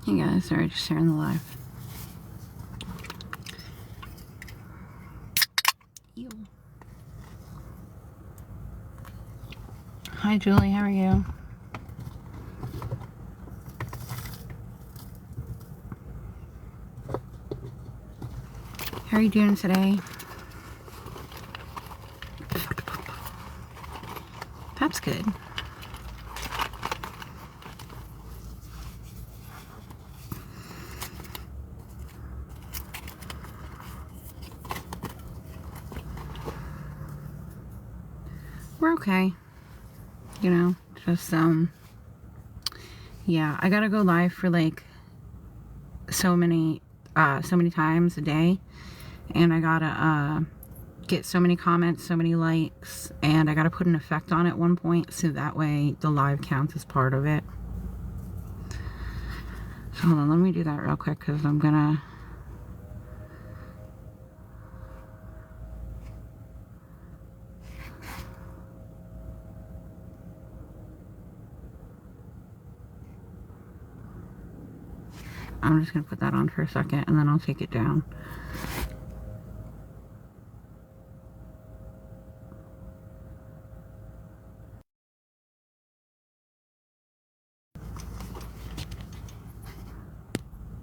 Hey guys, sorry, just sharing the live. Ew. Hi Julie, how are you? How are you doing today? That's good. We're okay. You know, just, yeah, I gotta go live for like so many times a day, and I gotta, get so many comments, so many likes, and I gotta put an effect on it at one point so that way the live counts as part of it. So hold on, let me do that real quick because I'm gonna just gonna put that on for a second and then I'll take it down.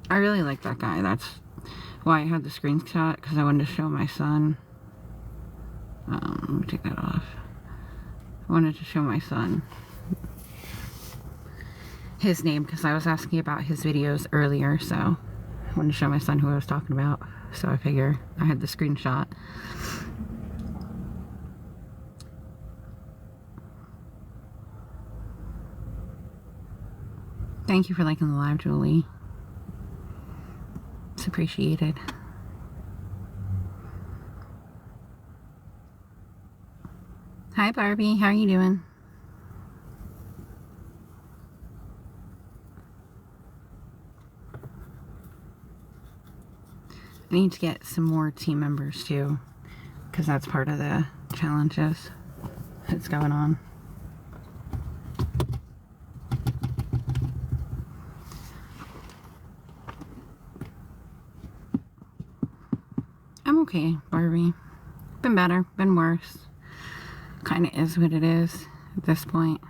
I really like that guy. That's why I had the screenshot, because I wanted to show my son. Let me take that off. I wanted to show my son his name because I was asking about his videos earlier, so I wanted to show my son who I was talking about. So I figure I had the screenshot. Thank you for liking the live, Julie. It's appreciated. Hi Barbie, how are you doing? I need to get some more team members too, because that's part of the challenges that's going on. I'm okay, Barbie. Been better, been worse. Kind of is what it is at this point.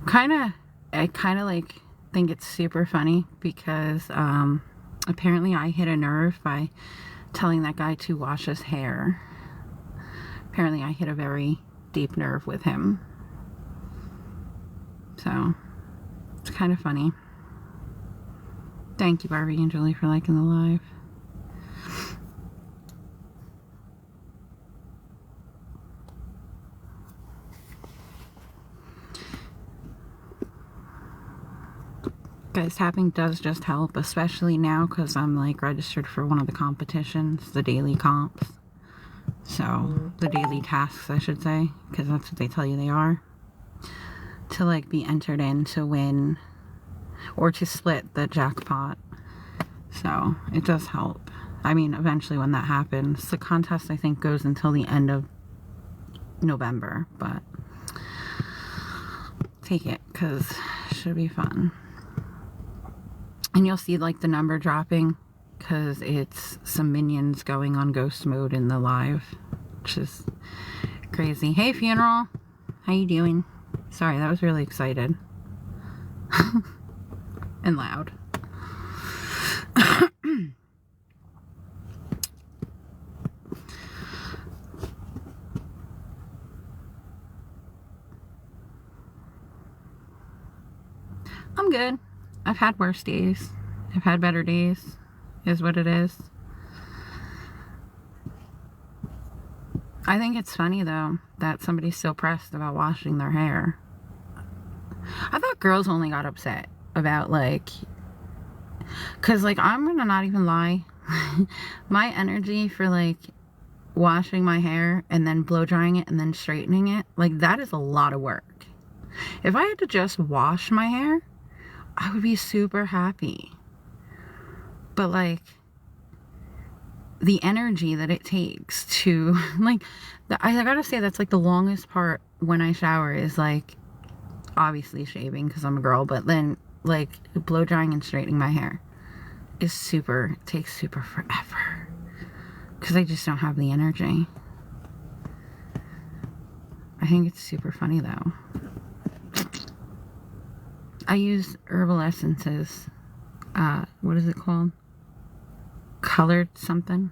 I kind of like think it's super funny because apparently I hit a nerve by telling that guy to wash his hair. Apparently I hit a very deep nerve with him. So it's kind of funny. Thank you, Barbie and Julie, for liking the live. Guys, tapping does just help, especially now because I'm like registered for one of the competitions, the daily comps. So, the daily tasks, I should say, because that's what they tell you they are. To like be entered in to win or to split the jackpot. So, it does help. I mean, eventually when that happens, the contest I think goes until the end of November, but take it because it should be fun. And you'll see like the number dropping because it's some minions going on ghost mode in the live, which is crazy. Hey Funeral, how you doing? Sorry, that was really excited and loud. I'm good. I've had worse days. I've had better days, is what it is. I think it's funny, though, that somebody's so pressed about washing their hair. I thought girls only got upset about, like... Because, like, I'm gonna not even lie. My energy for, like, washing my hair and then blow drying it and then straightening it, like, that is a lot of work. If I had to just wash my hair, I would be super happy. But like the energy that it takes to like I gotta say that's like the longest part when I shower is like obviously shaving because I'm a girl, but then like blow drying and straightening my hair is takes super forever. Because I just don't have the energy. I think it's super funny though. I use herbal essences. What is it called? Colored something?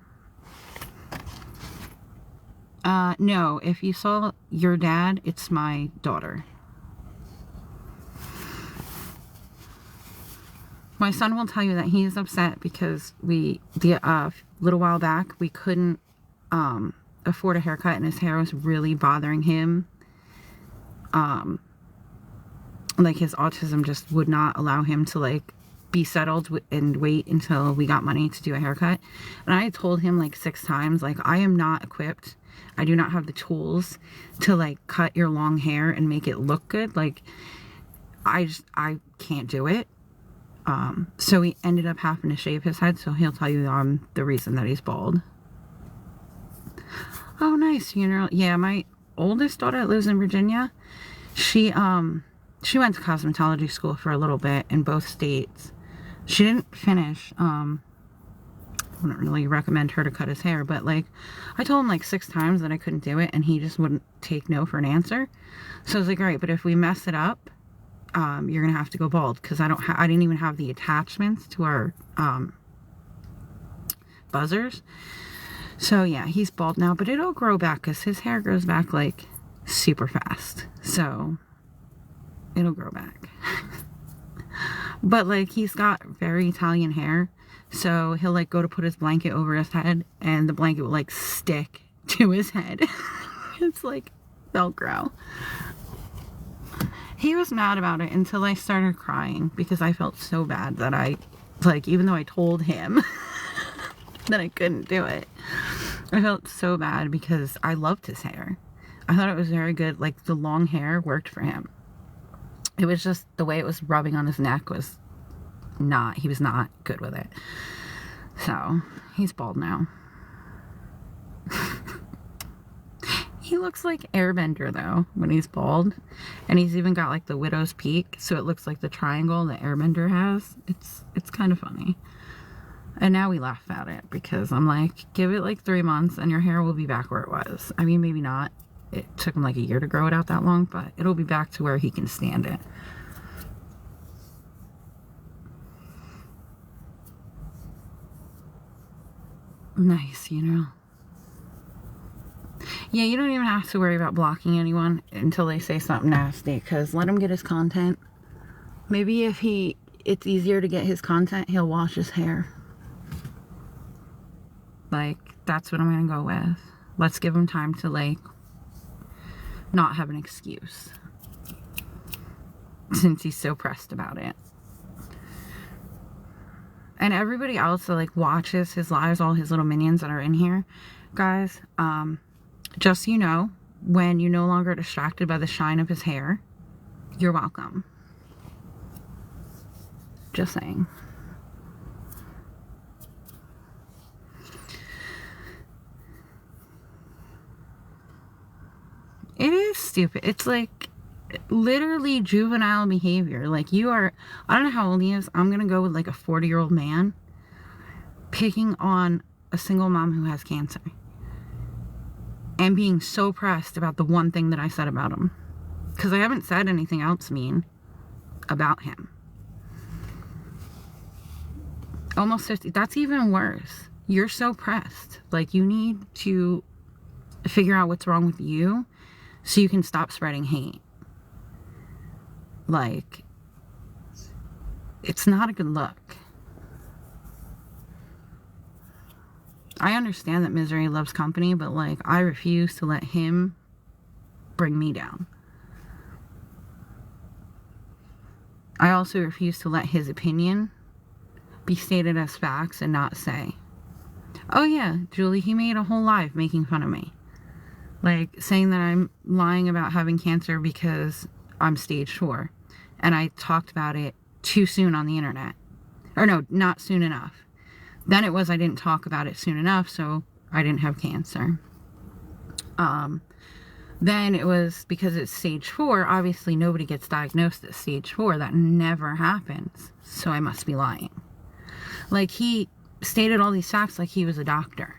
No, if you saw your dad, it's my daughter. My son will tell you that he is upset because little while back, we couldn't afford a haircut and his hair was really bothering him. Like his autism just would not allow him to like be settled and wait until we got money to do a haircut. And I told him like 6 times, like, I am not equipped. I do not have the tools to like cut your long hair and make it look good. Like, I can't do it. So he ended up having to shave his head. So he'll tell you I'm the reason that he's bald. Oh, nice. You know, yeah, my oldest daughter lives in Virginia. She went to cosmetology school for a little bit in both states. She didn't finish. I wouldn't really recommend her to cut his hair, but like, I told him like 6 times that I couldn't do it, and he just wouldn't take no for an answer. So I was like, all right, but if we mess it up, you're gonna have to go bald, because I didn't even have the attachments to our buzzers. So yeah, he's bald now, but it'll grow back because his hair grows back like super fast. So it'll grow back. But like, he's got very Italian hair, so he'll like go to put his blanket over his head and the blanket will like stick to his head. It's like Velcro. He was mad about it until I started crying because I felt so bad that I, like, even though I told him that I couldn't do it, I felt so bad because I loved his hair. I thought it was very good. Like, the long hair worked for him. It was just the way it was rubbing on his neck was not, he was not good with it. So, he's bald now. He looks like Airbender though, when he's bald. And he's even got like the widow's peak, so it looks like the triangle that Airbender has. It's kind of funny. And now we laugh at it because I'm like, give it like 3 months and your hair will be back where it was. I mean, maybe not. It took him like a year to grow it out that long, but it'll be back to where he can stand it. Nice, you know. Yeah, you don't even have to worry about blocking anyone until they say something nasty, because let him get his content. Maybe if it's easier to get his content, he'll wash his hair. Like, that's what I'm gonna go with. Let's give him time to like not have an excuse, since he's so pressed about it. And everybody else that like watches his lives, all his little minions that are in here, guys, just so you know, when you're no longer distracted by the shine of his hair, you're welcome. Just saying. It is stupid. It's like literally juvenile behavior. Like, you are, I don't know how old he is. I'm gonna go with like a 40-year-old man picking on a single mom who has cancer and being so pressed about the one thing that I said about him, because I haven't said anything else mean about him. Almost 50. That's even worse. You're so pressed. Like, you need to figure out what's wrong with you so you can stop spreading hate. Like, it's not a good look. I understand that misery loves company, but like, I refuse to let him bring me down. I also refuse to let his opinion be stated as facts and not say, oh yeah, Julie, he made a whole life making fun of me. Like, saying that I'm lying about having cancer because I'm stage 4. And I talked about it too soon on the internet. Or no, not soon enough. Then it was I didn't talk about it soon enough, so I didn't have cancer. Then it was because it's stage 4. Obviously, nobody gets diagnosed at stage 4. That never happens. So I must be lying. Like, he stated all these facts like he was a doctor.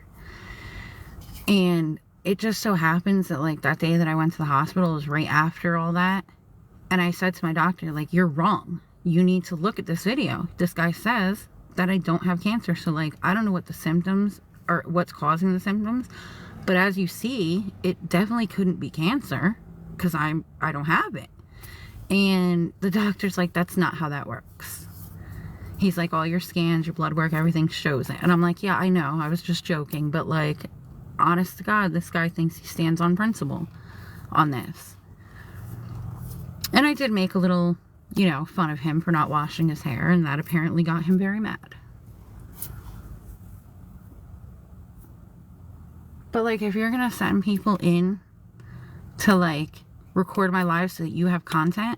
And it just so happens that, like, that day that I went to the hospital was right after all that. And I said to my doctor, like, you're wrong. You need to look at this video. This guy says that I don't have cancer. So, like, I don't know what the symptoms or what's causing the symptoms. But as you see, it definitely couldn't be cancer because I don't have it. And the doctor's like, that's not how that works. He's like, all your scans, your blood work, everything shows it. And I'm like, yeah, I know. I was just joking. But, like, honest to God, this guy thinks he stands on principle on this. And I did make a little, you know, fun of him for not washing his hair. And that apparently got him very mad. But, like, if you're going to send people in to, like, record my live so that you have content,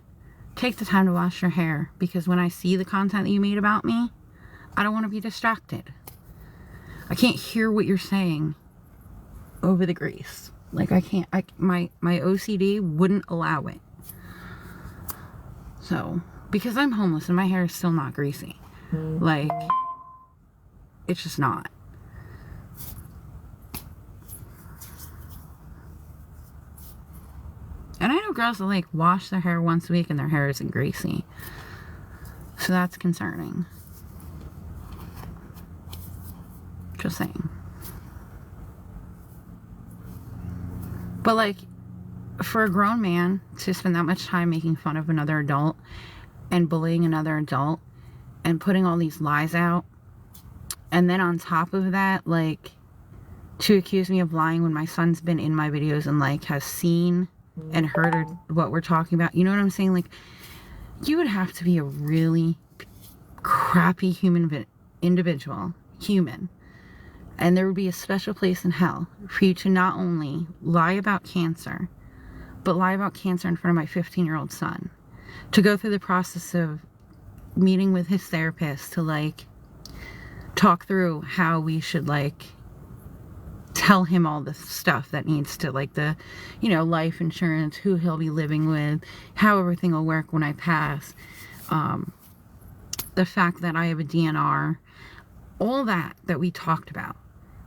take the time to wash your hair. Because when I see the content that you made about me, I don't want to be distracted. I can't hear what you're saying over the grease. Like, I can't, my OCD wouldn't allow it. So, because I'm homeless and my hair is still not greasy. Like, it's just not. And I know girls that, like, wash their hair once a week and their hair isn't greasy. So that's concerning. Just saying. But, like, for a grown man to spend that much time making fun of another adult and bullying another adult and putting all these lies out, and then on top of that, like, to accuse me of lying when my son's been in my videos and, like, has seen and heard what we're talking about. You know what I'm saying? Like, you would have to be a really crappy individual, and there would be a special place in hell for you to not only lie about cancer, but lie about cancer in front of my 15-year-old son. To go through the process of meeting with his therapist to, like, talk through how we should, like, tell him all the stuff that needs to, like, the, you know, life insurance, who he'll be living with, how everything will work when I pass, the fact that I have a DNR, all that we talked about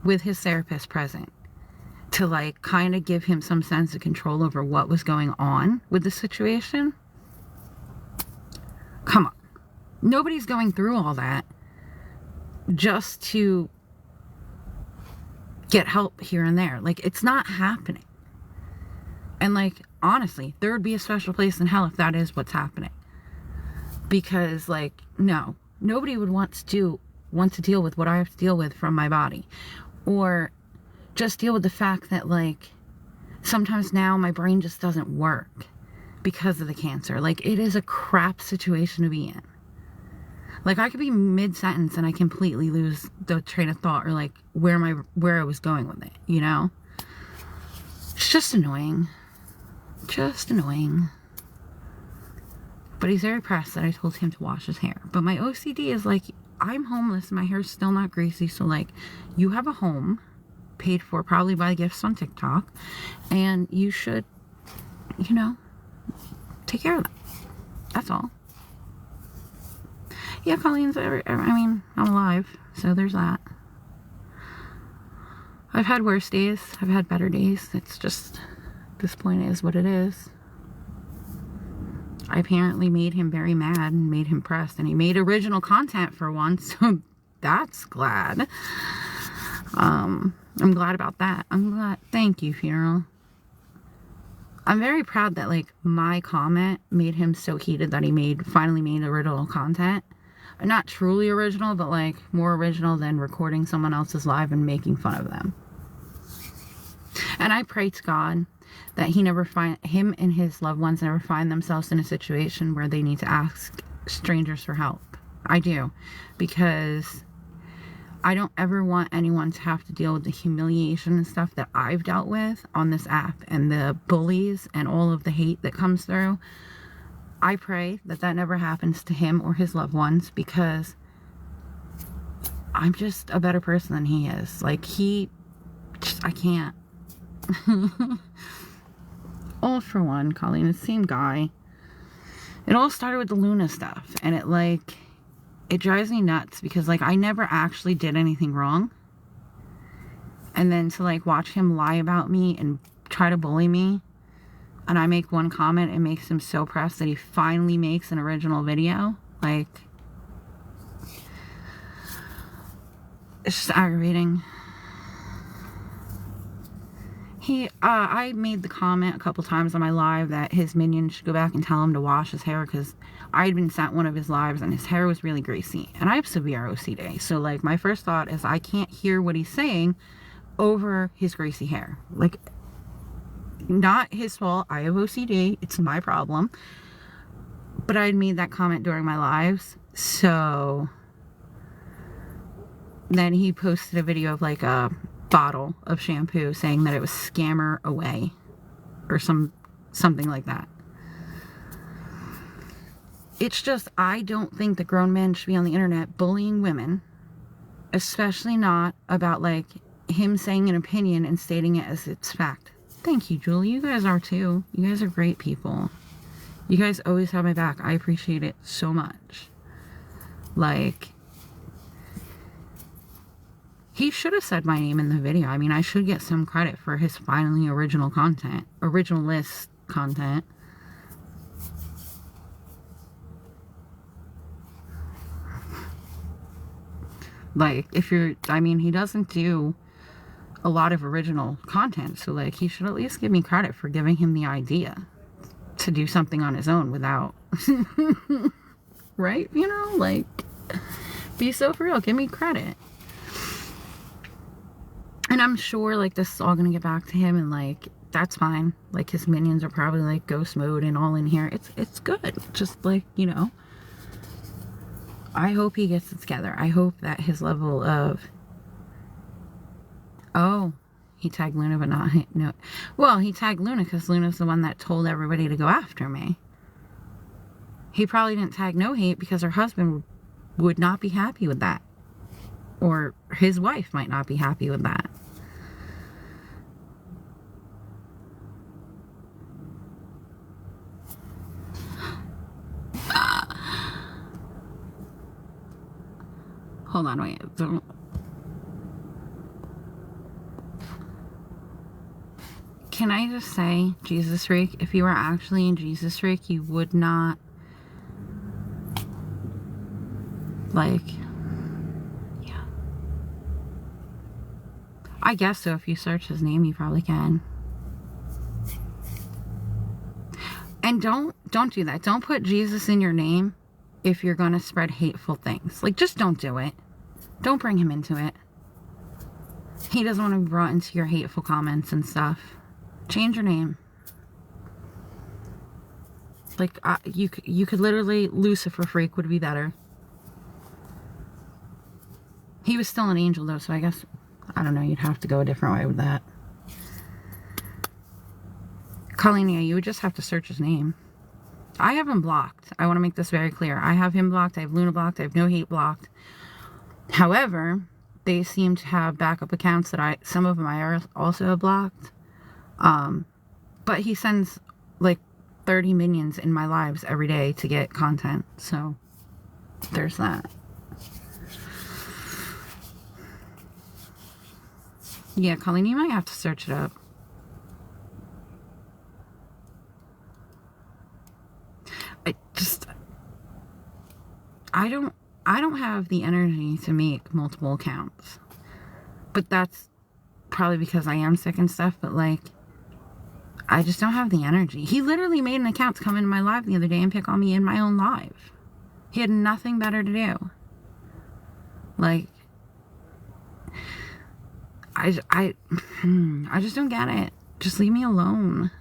with his therapist present, to, like, kind of give him some sense of control over what was going on with the situation. Come on. Nobody's going through all that just to get help here and there. Like, it's not happening. And, like, honestly, there would be a special place in hell if that is what's happening. Because, like, no, nobody would want to deal with what I have to deal with from my body, or just deal with the fact that, like, sometimes now my brain just doesn't work because of the cancer. Like, it is a crap situation to be in. Like, I could be mid-sentence and I completely lose the train of thought, or, like, where I was going with it, you know? It's just annoying. Just annoying. But he's very pressed that I told him to wash his hair. But my OCD is, like, I'm homeless and my hair's still not greasy, so, like, you have a home paid for probably by gifts on TikTok, and you should, you know, take care of that. That's all. Yeah, Colleen's, I mean, I'm alive, so there's that. I've had worse days. I've had better days. It's just, this point is what it is. I apparently made him very mad and made him pressed, and he made original content for once, so that's glad. I'm glad about that. I'm glad. Thank you, Funeral. I'm very proud that, like, my comment made him so heated that he finally made original content. Not truly original, but, like, more original than recording someone else's live and making fun of them. And I pray to God that him and his loved ones never find themselves in a situation where they need to ask strangers for help. I do. Because I don't ever want anyone to have to deal with the humiliation and stuff that I've dealt with on this app, and the bullies and all of the hate that comes through. I pray that that never happens to him or his loved ones, because I'm just a better person than he is. Like, I can't. All for one, Colleen, the same guy. It all started with the Luna stuff, and it drives me nuts because, like, I never actually did anything wrong. And then to, like, watch him lie about me and try to bully me, and I make one comment, it makes him so pressed that he finally makes an original video. Like, it's just aggravating. I made the comment a couple times on my live that his minions should go back and tell him to wash his hair, because I had been sent one of his lives and his hair was really greasy. And I have severe OCD. So, like, my first thought is I can't hear what he's saying over his greasy hair. Like, not his fault. I have OCD. It's my problem. But I had made that comment during my lives. So then he posted a video of, like, a bottle of shampoo saying that it was Scammer Away or something like that. It's just, I don't think that grown men should be on the internet bullying women, especially not about, like, him saying an opinion and stating it as it's fact. Thank you, Julie. You guys are too. You guys are great people. You guys always have my back. I appreciate it so much. Like, he should have said my name in the video. I mean, I should get some credit for his finally original content. Originalist content. Like, I mean, he doesn't do a lot of original content. So, like, he should at least give me credit for giving him the idea to do something on his own without... right? You know, like, be so for real. Give me credit. And I'm sure, like, this is all gonna get back to him, and, like, that's fine. Like, his minions are probably, like, ghost mode and all in here. It's good. Just, like, you know, I hope he gets it together. I hope that his level of... Oh, he tagged Luna, but not... No. Well, he tagged Luna because Luna's the one that told everybody to go after me. He probably didn't tag No Hate because her husband would not be happy with that. Or his wife might not be happy with that. Hold on, wait. Don't... Can I just say, Jesus Freak, if you were actually in Jesus Freak, you would not, like, yeah. I guess so. If you search his name, you probably can. And don't do that. Don't put Jesus in your name if you're going to spread hateful things. Like, just don't do it. Don't bring him into it. He doesn't want to be brought into your hateful comments and stuff. Change your name. Like, you could literally, Lucifer Freak would be better. He was still an angel, though, so I guess, I don't know, you'd have to go a different way with that. Colleen, yeah, you would just have to search his name. I have him blocked. I want to make this very clear. I have him blocked. I have Luna blocked. I have No Hate blocked. However, they seem to have backup accounts that some of them I also have blocked. But he sends like 30 minions in my lives every day to get content. So there's that. Yeah, Colleen, you might have to search it up. I don't have the energy to make multiple accounts. But that's probably because I am sick and stuff, but like, I just don't have the energy. He literally made an account to come into my live the other day and pick on me in my own live. He had nothing better to do. Like, I just don't get it. Just leave me alone.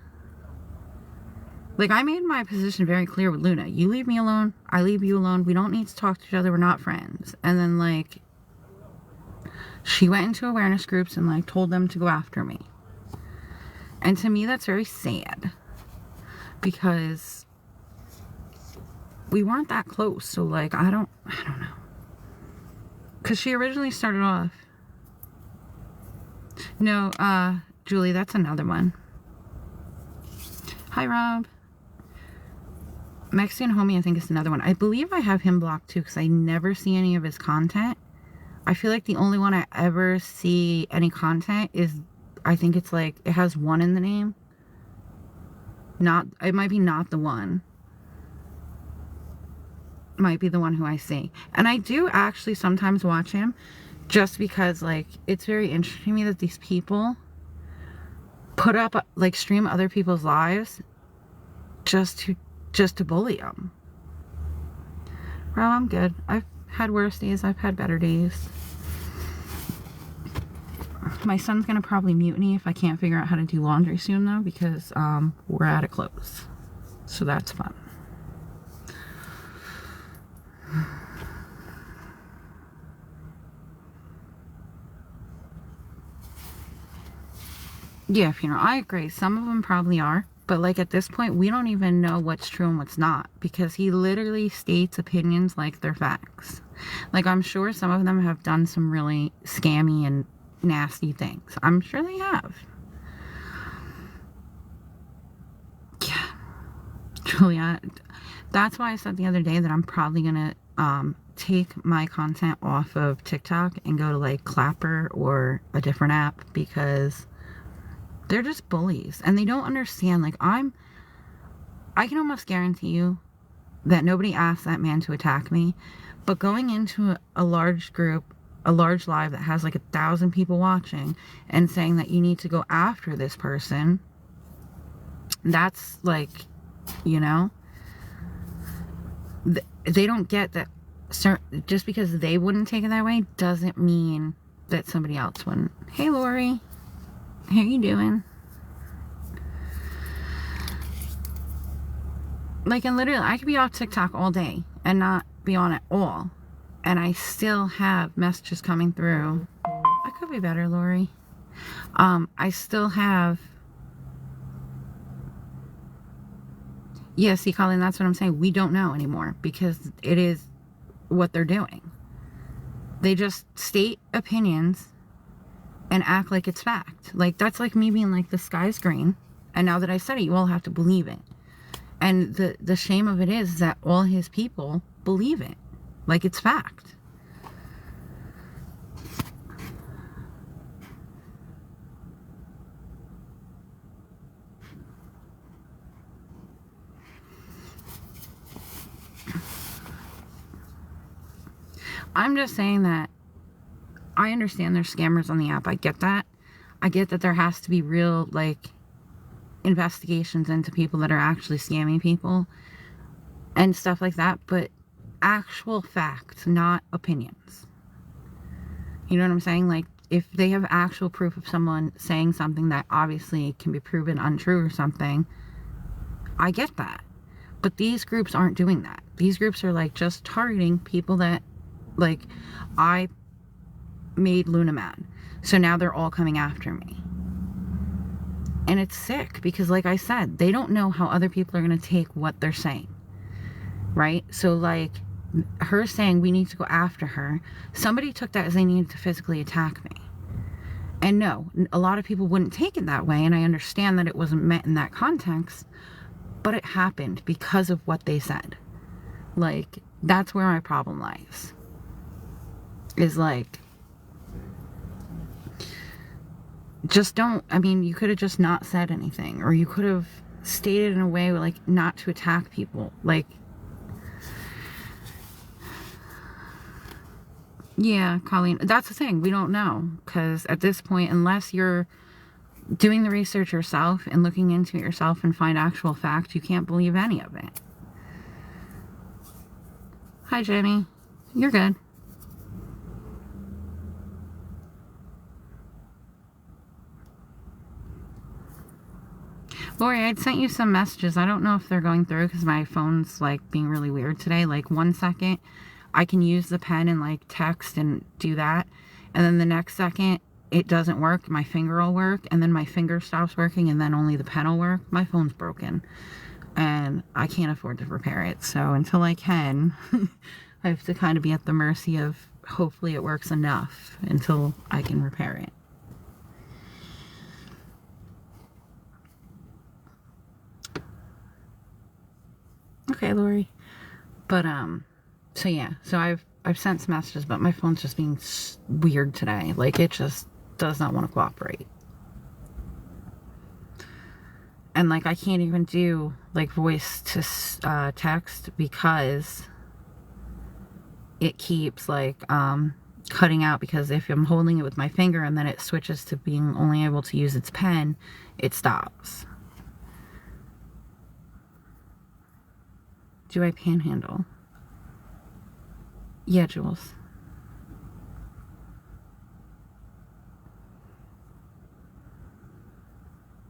Like, I made my position very clear with Luna. You leave me alone. I leave you alone. We don't need to talk to each other. We're not friends. And then, like, she went into awareness groups and, like, told them to go after me. And to me, that's very sad. Because we weren't that close. So, like, I don't know. Because she originally started off... No, Julie, that's another one. Hi, Rob. Mexican Homie, I think, is another one. I believe I have him blocked too because I never see any of his content. I feel like the only one I ever see any content is, I think it's like, it has one in the name. It might be not the one. Might be the one who I see. And I do actually sometimes watch him just because, like, it's very interesting to me that these people put up, like, stream other people's lives just to bully them. Well, I'm good. I've had worse days. I've had better days. My son's gonna probably mutiny if I can't figure out how to do laundry soon, though, because we're out of clothes. So that's fun. Yeah, I agree. Some of them probably are. But, like, at this point, we don't even know what's true and what's not. Because he literally states opinions like they're facts. Like, I'm sure some of them have done some really scammy and nasty things. I'm sure they have. Yeah. Julia, that's why I said the other day that I'm probably going to take my content off of TikTok and go to, like, Clapper or a different app. Because they're just bullies. And they don't understand. Like, I can almost guarantee you that nobody asked that man to attack me. But going into a large group, a large live that has like 1,000 people watching and saying that you need to go after this person, that's like, you know, they don't get that just because they wouldn't take it that way doesn't mean that somebody else wouldn't. Hey, Lori. How you doing? Like, and literally, I could be off TikTok all day and not be on it all. And I still have messages coming through. I could be better, Lori. I still have... Yeah, see, Colleen, that's what I'm saying. We don't know anymore because it is what they're doing. They just state opinions and act like it's fact. Like, that's like me being like, the sky's green. And now that I said it, you all have to believe it. And the shame of it is that all his people believe it. Like it's fact. I'm just saying that I understand there's scammers on the app. I get that. I get that there has to be real, like, investigations into people that are actually scamming people and stuff like that. But actual facts, not opinions. You know what I'm saying? Like, if they have actual proof of someone saying something that obviously can be proven untrue or something, I get that. But these groups aren't doing that. These groups are, like, just targeting people that, like, I made Luna mad. So now they're all coming after me. And it's sick because, like I said, they don't know how other people are going to take what they're saying. Right? So, like, her saying we need to go after her, somebody took that as they needed to physically attack me. And no, a lot of people wouldn't take it that way, and I understand that it wasn't meant in that context, but it happened because of what they said. Like, that's where my problem lies. Is like, just don't, I mean, you could have just not said anything, or you could have stated in a way like not to attack people. Like, yeah, Colleen, that's the thing, we don't know, because at this point, unless you're doing the research yourself and looking into it yourself and find actual fact, you can't believe any of it. Hi, Jenny. You're good. Lori, I'd sent you some messages. I don't know if they're going through because my phone's, like, being really weird today. Like, 1 second, I can use the pen and, like, text and do that. And then the next second, it doesn't work. My finger will work. And then my finger stops working. And then only the pen will work. My phone's broken. And I can't afford to repair it. So until I can, I have to kind of be at the mercy of hopefully it works enough until I can repair it. okay, Lori? But, so yeah. So I've sent some messages, but my phone's just being weird today. Like, it just does not want to cooperate. And, like, I can't even do, like, voice to text because it keeps, like, cutting out, because if I'm holding it with my finger and then it switches to being only able to use its pen, it stops. Do I panhandle? Yeah, Jules.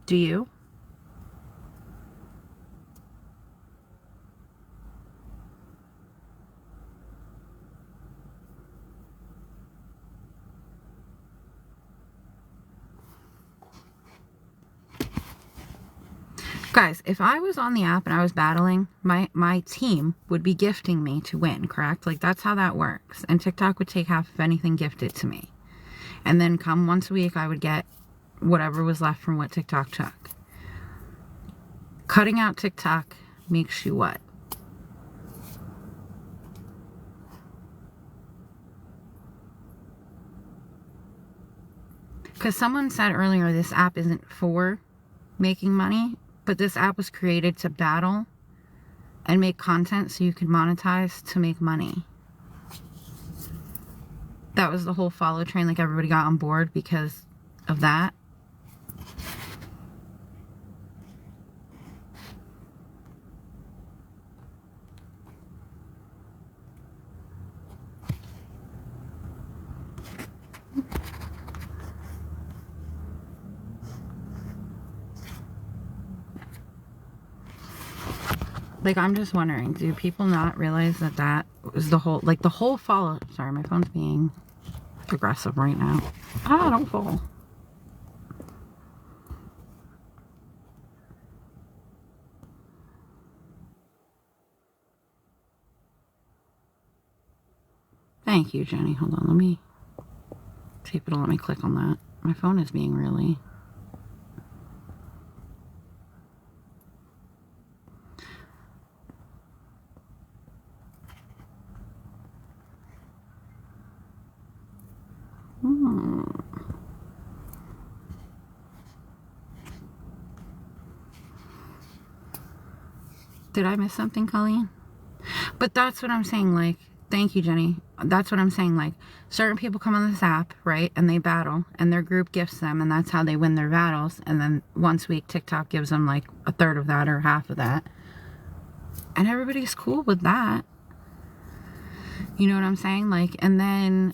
Do you? Guys, if I was on the app and I was battling, my team would be gifting me to win, correct? Like, that's how that works. And TikTok would take half of anything gifted to me. And then come once a week, I would get whatever was left from what TikTok took. Cutting out TikTok makes you what? Because someone said earlier this app isn't for making money, but this app was created to battle and make content so you could monetize to make money. That was the whole follow train. Like, everybody got on board because of that. Like, I'm just wondering, do people not realize that that was the whole, like, the whole follow... Sorry, my phone's being aggressive right now. Ah, don't fall. Thank you, Jenny. Hold on, let me see if it'll let me click on that. My phone is being really... Did I miss something, Colleen? But that's what I'm saying, like, thank you, Jenny. That's what I'm saying, like, certain people come on this app, right, and they battle, and their group gifts them, and that's how they win their battles, and then once a week, TikTok gives them, like, a third of that or half of that, and everybody's cool with that. You know what I'm saying? Like, and then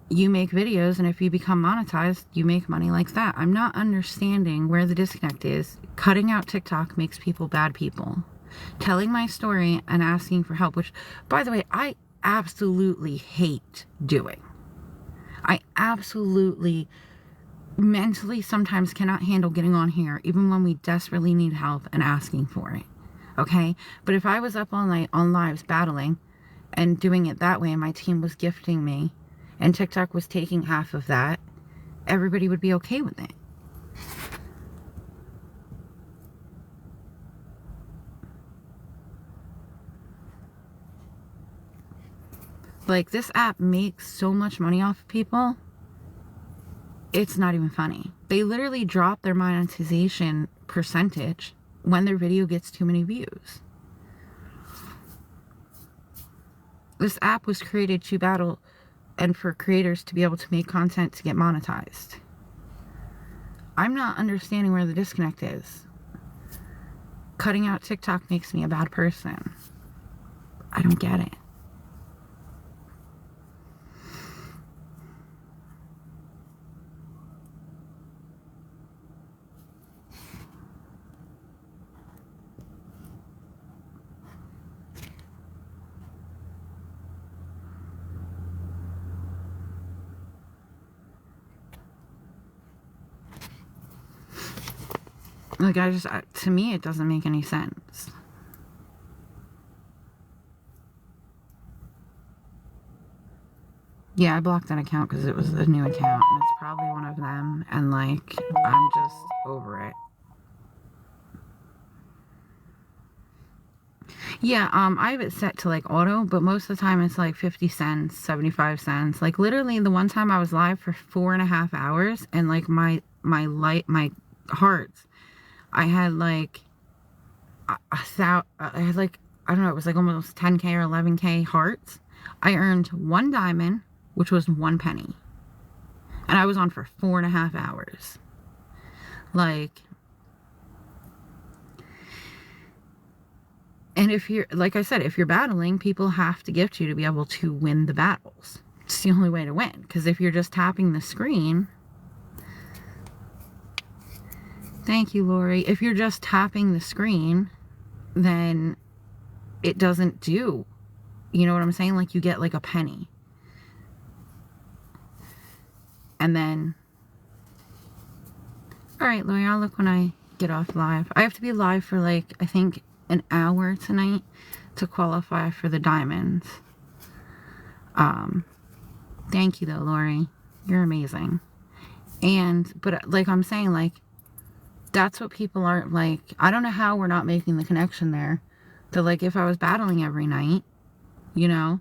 you make videos, and if you become monetized, you make money like that. I'm not understanding where the disconnect is. Cutting out TikTok makes people bad people. Telling my story and asking for help, which, by the way, I absolutely hate doing. I absolutely mentally sometimes cannot handle getting on here, even when we desperately need help, and asking for it. Okay? But if I was up all night on lives battling and doing it that way, and my team was gifting me, and TikTok was taking half of that, everybody would be okay with it. Like, this app makes so much money off of people, it's not even funny. They literally drop their monetization percentage when their video gets too many views. This app was created to battle and for creators to be able to make content to get monetized. I'm not understanding where the disconnect is. Cutting out TikTok makes me a bad person. I don't get it. Like, to me, it doesn't make any sense. Yeah, I blocked that account because it was a new account, and it's probably one of them, and, like, I'm just over it. Yeah, I have it set to like auto, but most of the time it's like 50 cents, 75 cents. Like literally the one time I was live for 4.5 hours and like my hearts, I had like I had like, I don't know, it was like almost 10K or 11K hearts. I earned 1 diamond, which was 1 penny. And I was on for 4.5 hours. Like, and if you're, like I said, if you're battling, people have to gift you to be able to win the battles. It's the only way to win. Because if you're just tapping the screen, thank you, Lori. If you're just tapping the screen, then it doesn't do, you know what I'm saying? Like you get like a penny. And then, all right, Lori, I'll look when I get off live. I have to be live for like, I think, an hour tonight to qualify for the diamonds. Thank you though, Lori. You're amazing. But like I'm saying, like, that's what people aren't like. I don't know how we're not making the connection there. To like, if I was battling every night, you know,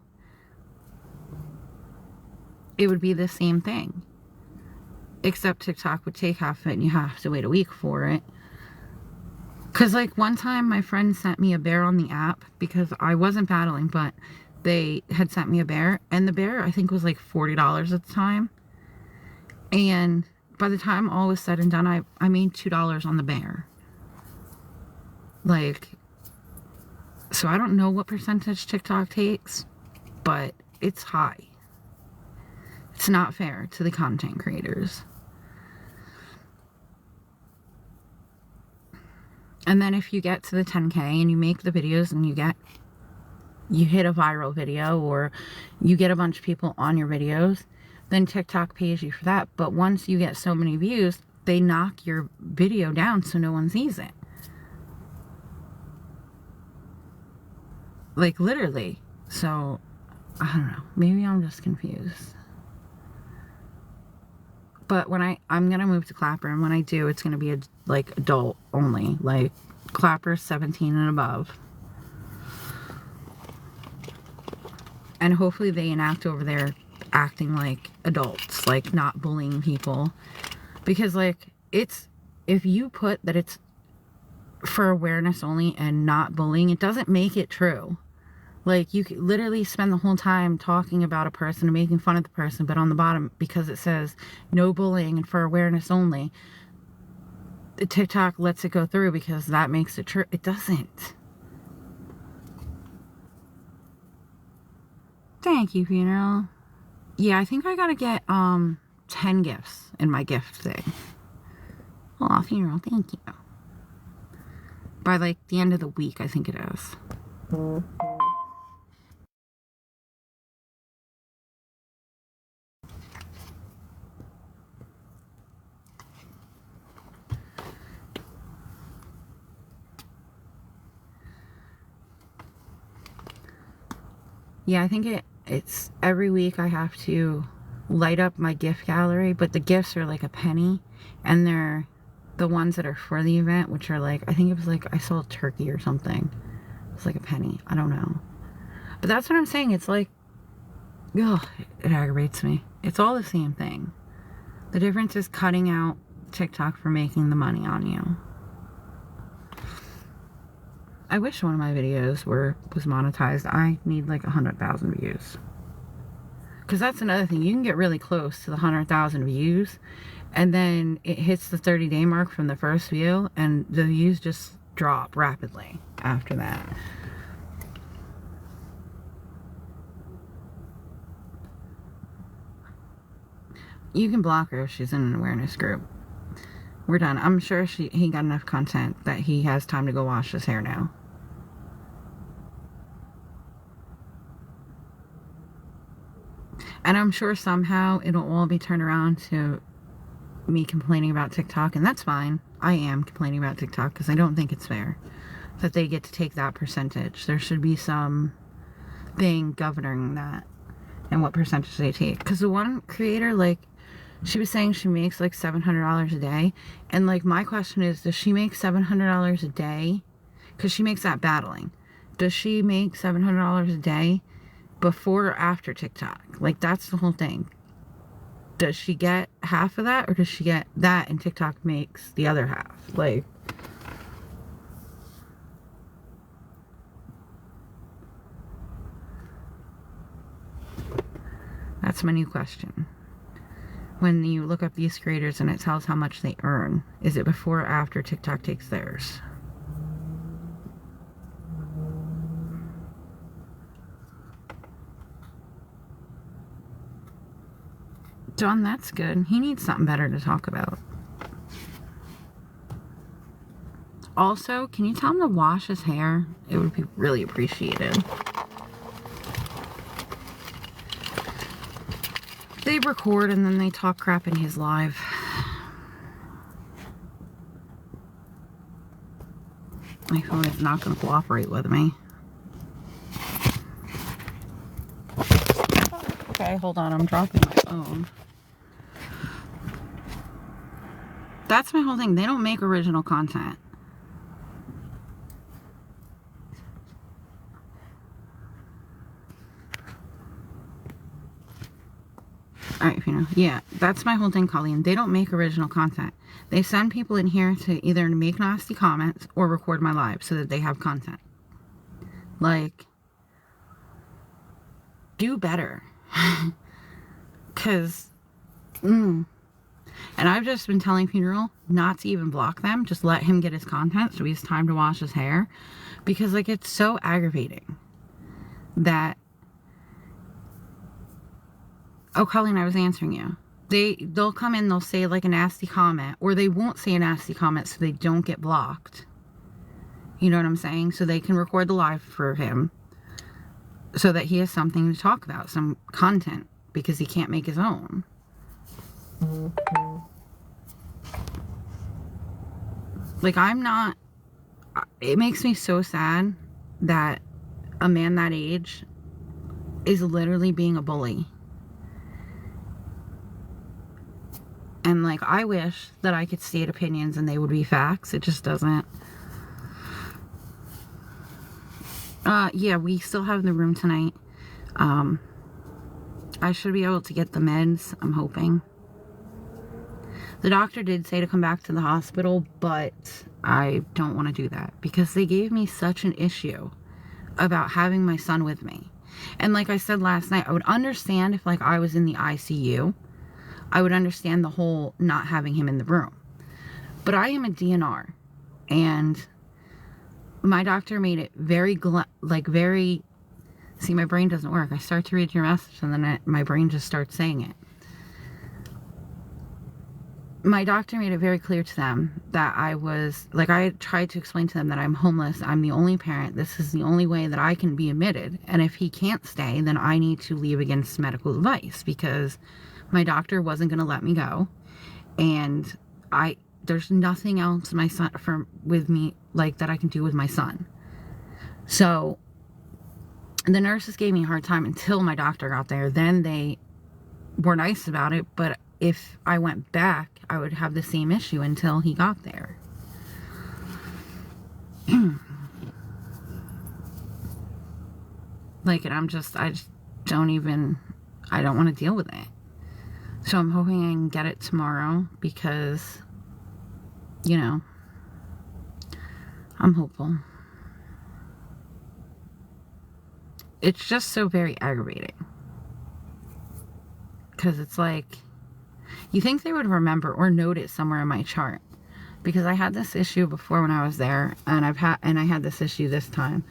it would be the same thing. Except TikTok would take half of it and you have to wait a week for it. Because, like, one time my friend sent me a bear on the app because I wasn't battling, but they had sent me a bear. And the bear, I think, was like $40 at the time. And by the time all was said and done, I made $2 on the bear. Like, so I don't know what percentage TikTok takes, but it's high. It's not fair to the content creators. And then if you get to the 10K and you make the videos and you hit a viral video or you get a bunch of people on your videos, then TikTok pays you for that. But once you get so many views, they knock your video down so no one sees it. Like literally. So, I don't know. Maybe I'm just confused. But when I'm going to move to Clapper, and when I do, it's going to be like adult only. Like Clapper 17 and above. And hopefully they enact over there acting like adults, like not bullying people. Because like, if you put that it's for awareness only and not bullying, it doesn't make it true. Like, you could literally spend the whole time talking about a person and making fun of the person, but on the bottom, because it says no bullying and for awareness only, the TikTok lets it go through because that makes it true. It doesn't. Thank you, Funeral. Yeah, I think I gotta get 10 gifts in my gift thing. Aw, Funeral, thank you. By like the end of the week, I think it is. Yeah, I think it's every week I have to light up my gift gallery, but the gifts are like a penny, and they're the ones that are for the event, which are like, I think it was like, I sold turkey or something. It's like a penny. I don't know. But that's what I'm saying. It's like, ugh, it aggravates me. It's all the same thing. The difference is cutting out TikTok for making the money on you. I wish one of my videos was monetized. I need like 100,000 views. Because that's another thing. You can get really close to the 100,000 views, and then it hits the 30-day mark from the first view, and the views just drop rapidly after that. You can block her if she's in an awareness group. We're done. I'm sure he got enough content that he has time to go wash his hair now. And I'm sure somehow it'll all be turned around to me complaining about TikTok, and that's fine. I am complaining about TikTok because I don't think it's fair that they get to take that percentage. There should be some thing governing that and what percentage they take. Because the one creator, like, she was saying she makes like $700 a day, and like my question is, does she make $700 a day? Because she makes that battling. Does she make $700 a day before or after TikTok? Like, that's the whole thing. Does she get half of that, or does she get that and TikTok makes the other half? Like, that's my new question. When you look up these creators and it tells how much they earn, is it before or after TikTok takes theirs? John, that's good. He needs something better to talk about. Also, can you tell him to wash his hair? It would be really appreciated. They record and then they talk crap in his live. My phone is not going to cooperate with me. Okay, hold on. I'm dropping my phone. That's my whole thing. They don't make original content. Alright, you know. Yeah, that's my whole thing, Colleen. They don't make original content. They send people in here to either make nasty comments or record my live so that they have content. Like, do better. Because, and I've just been telling Funeral not to even block them. Just let him get his content so he has time to wash his hair. Because, like, it's so aggravating that... Oh, Colleen, I was answering you. They'll come in, they'll say, like, a nasty comment. Or they won't say a nasty comment so they don't get blocked. You know what I'm saying? So they can record the live for him. So that he has something to talk about. Some content. Because he can't make his own. Like, I'm not... It makes me so sad that a man that age is literally being a bully. And, like, I wish that I could state opinions and they would be facts. It just doesn't. Yeah, we still have the room tonight. I should be able to get the meds, I'm hoping. The doctor did say to come back to the hospital, but I don't want to do that. Because they gave me such an issue about having my son with me. And like I said last night, I would understand if, like, I was in the ICU. I would understand the whole not having him in the room. But I am a DNR. And my doctor made it very, very... See, my brain doesn't work. I start to read your message and then my brain just starts saying it. My doctor made it very clear to them that I was... Like, I tried to explain to them that I'm homeless. I'm the only parent. This is the only way that I can be admitted. And if he can't stay, then I need to leave against medical advice. Because... my doctor wasn't going to let me go. And there's nothing else my son with me, like, that I can do with my son. So the nurses gave me a hard time until my doctor got there. Then they were nice about it, but if I went back, I would have the same issue until he got there. Like, and I just don't even, I don't want to deal with it. So I'm hoping I can get it tomorrow because, you know, I'm hopeful. It's just so very aggravating. Because it's like, you think they would remember or note it somewhere in my chart. Because I had this issue before when I was there, and I had this issue this time.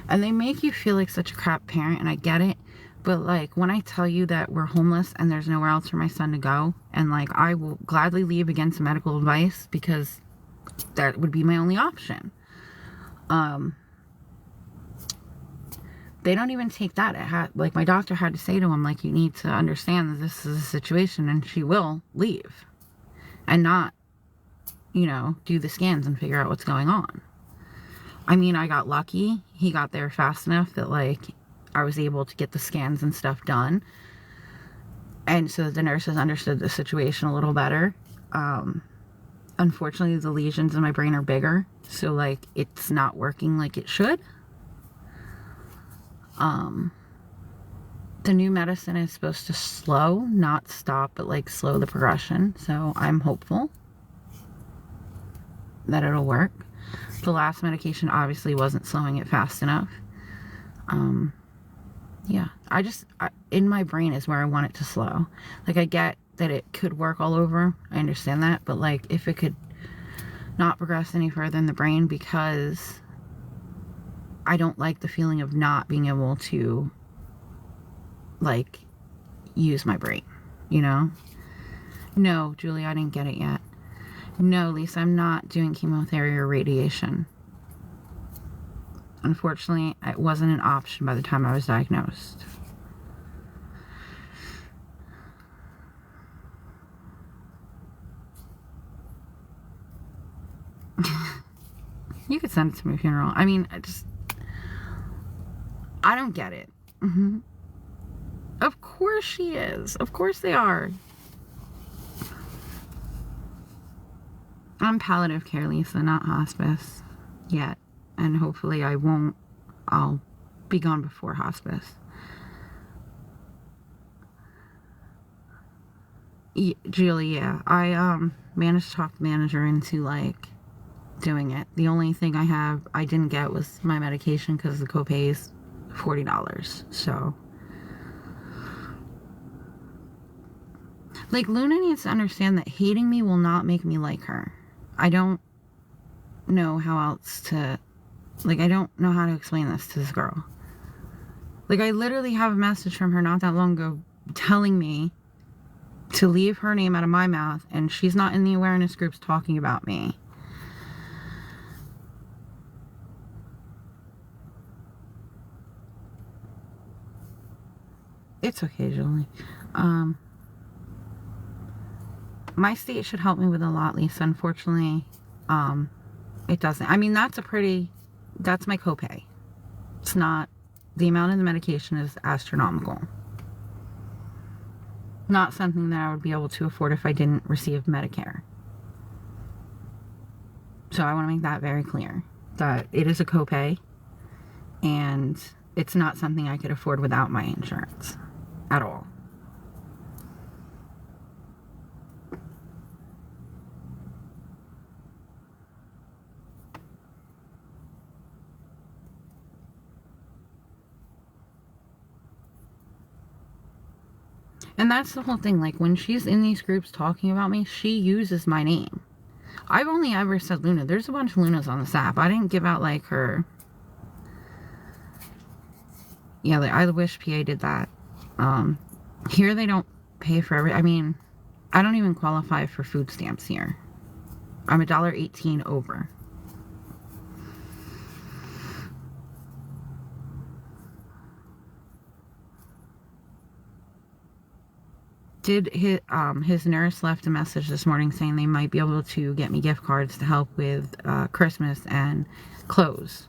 And they make you feel like such a crap parent, and I get it. But, like, when I tell you that we're homeless and there's nowhere else for my son to go, and, like, I will gladly leave against medical advice because that would be my only option. They don't even take that. Like, my doctor had to say to him, like, you need to understand that this is a situation and she will leave. And not, you know, do the scans and figure out what's going on. I mean, I got lucky. He got there fast enough that, like... I was able to get the scans and stuff done. And so the nurses understood the situation a little better. Unfortunately, the lesions in my brain are bigger. So, like, it's not working like it should. The new medicine is supposed to slow, not stop, but like slow the progression. So I'm hopeful that it'll work. The last medication obviously wasn't slowing it fast enough. Yeah, in my brain is where I want it to slow. Like, I get that it could work all over. I understand that. But like, if it could not progress any further in the brain, because I don't like the feeling of not being able to, like, use my brain, you know? No, Julie, I didn't get it yet. No, Lisa, I'm not doing chemotherapy or radiation. Unfortunately, it wasn't an option by the time I was diagnosed. You could send it to my funeral. I mean, I don't get it. Of course she is. Of course they are. I'm palliative care, Lisa, not hospice yet. And hopefully I'll be gone before hospice. Julie, yeah. I managed to talk the manager into, like, doing it. The only thing I didn't get was my medication because the copay is $40. So, like, Luna needs to understand that hating me will not make me like her. I don't know how else to, like, I don't know how to explain this to this girl. Like, I literally have a message from her not that long ago telling me to leave her name out of my mouth, and she's not in the awareness groups talking about me. It's okay, Julie. My state should help me with a lot, Lisa. Unfortunately, it doesn't. I mean, that's my copay. It's not, the amount of the medication is astronomical. Not something that I would be able to afford if I didn't receive Medicare. So I want to make that very clear, that it is a copay, and it's not something I could afford without my insurance at all. And that's the whole thing. Like, when she's in these groups talking about me, she uses my name. I've only ever said Luna. There's a bunch of Lunas on this app. I didn't give out, like, her. Yeah, like, I wish PA did that. Here they don't pay for I mean, I don't even qualify for food stamps here. I'm $1.18 over. Did his nurse left a message this morning saying they might be able to get me gift cards to help with Christmas and clothes.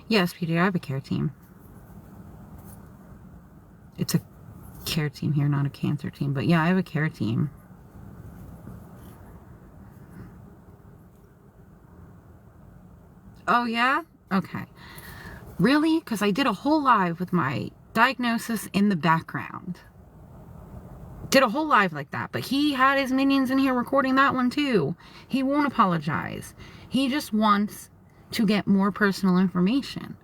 Yes, PJ, I have a care team. It's a care team here, not a cancer team. But yeah, I have a care team. Oh, yeah? Okay. Really? Because I did a whole live with my diagnosis in the background. Did a whole live like that. But he had his minions in here recording that one too. He won't apologize. He just wants to get more personal information.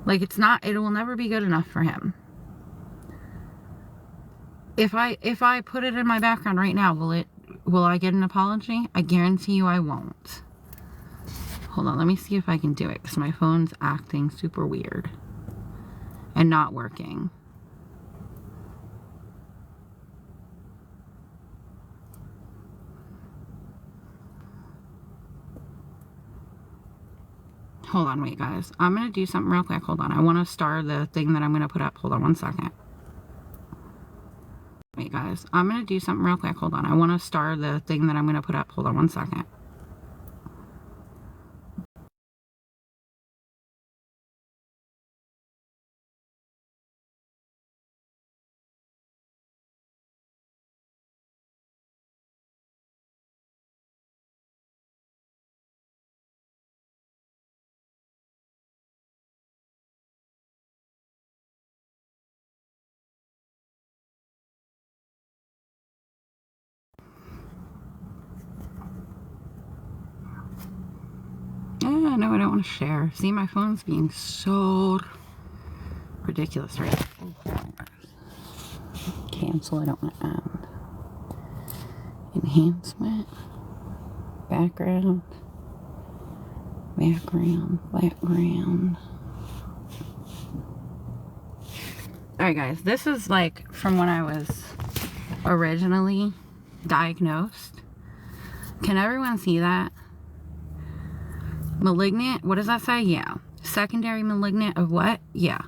Like, it will never be good enough for him. If I put it in my background right now, will I get an apology? I guarantee you I won't. Hold on, let me see if I can do it, because my phone's acting super weird and not working. Hold on, wait, guys. I'm going to do something real quick. Hold on. I want to star the thing that I'm going to put up. Hold on one second. Wait, guys. I'm going to do something real quick. Hold on. I want to star the thing that I'm going to put up. Hold on one second. No, I don't want to share. See, my phone's being so ridiculous right now. Cancel, I don't want to add. Enhancement. Background. Alright guys, this is like from when I was originally diagnosed. Can everyone see that? Malignant, what does that say? Yeah. Secondary malignant of what? Yeah.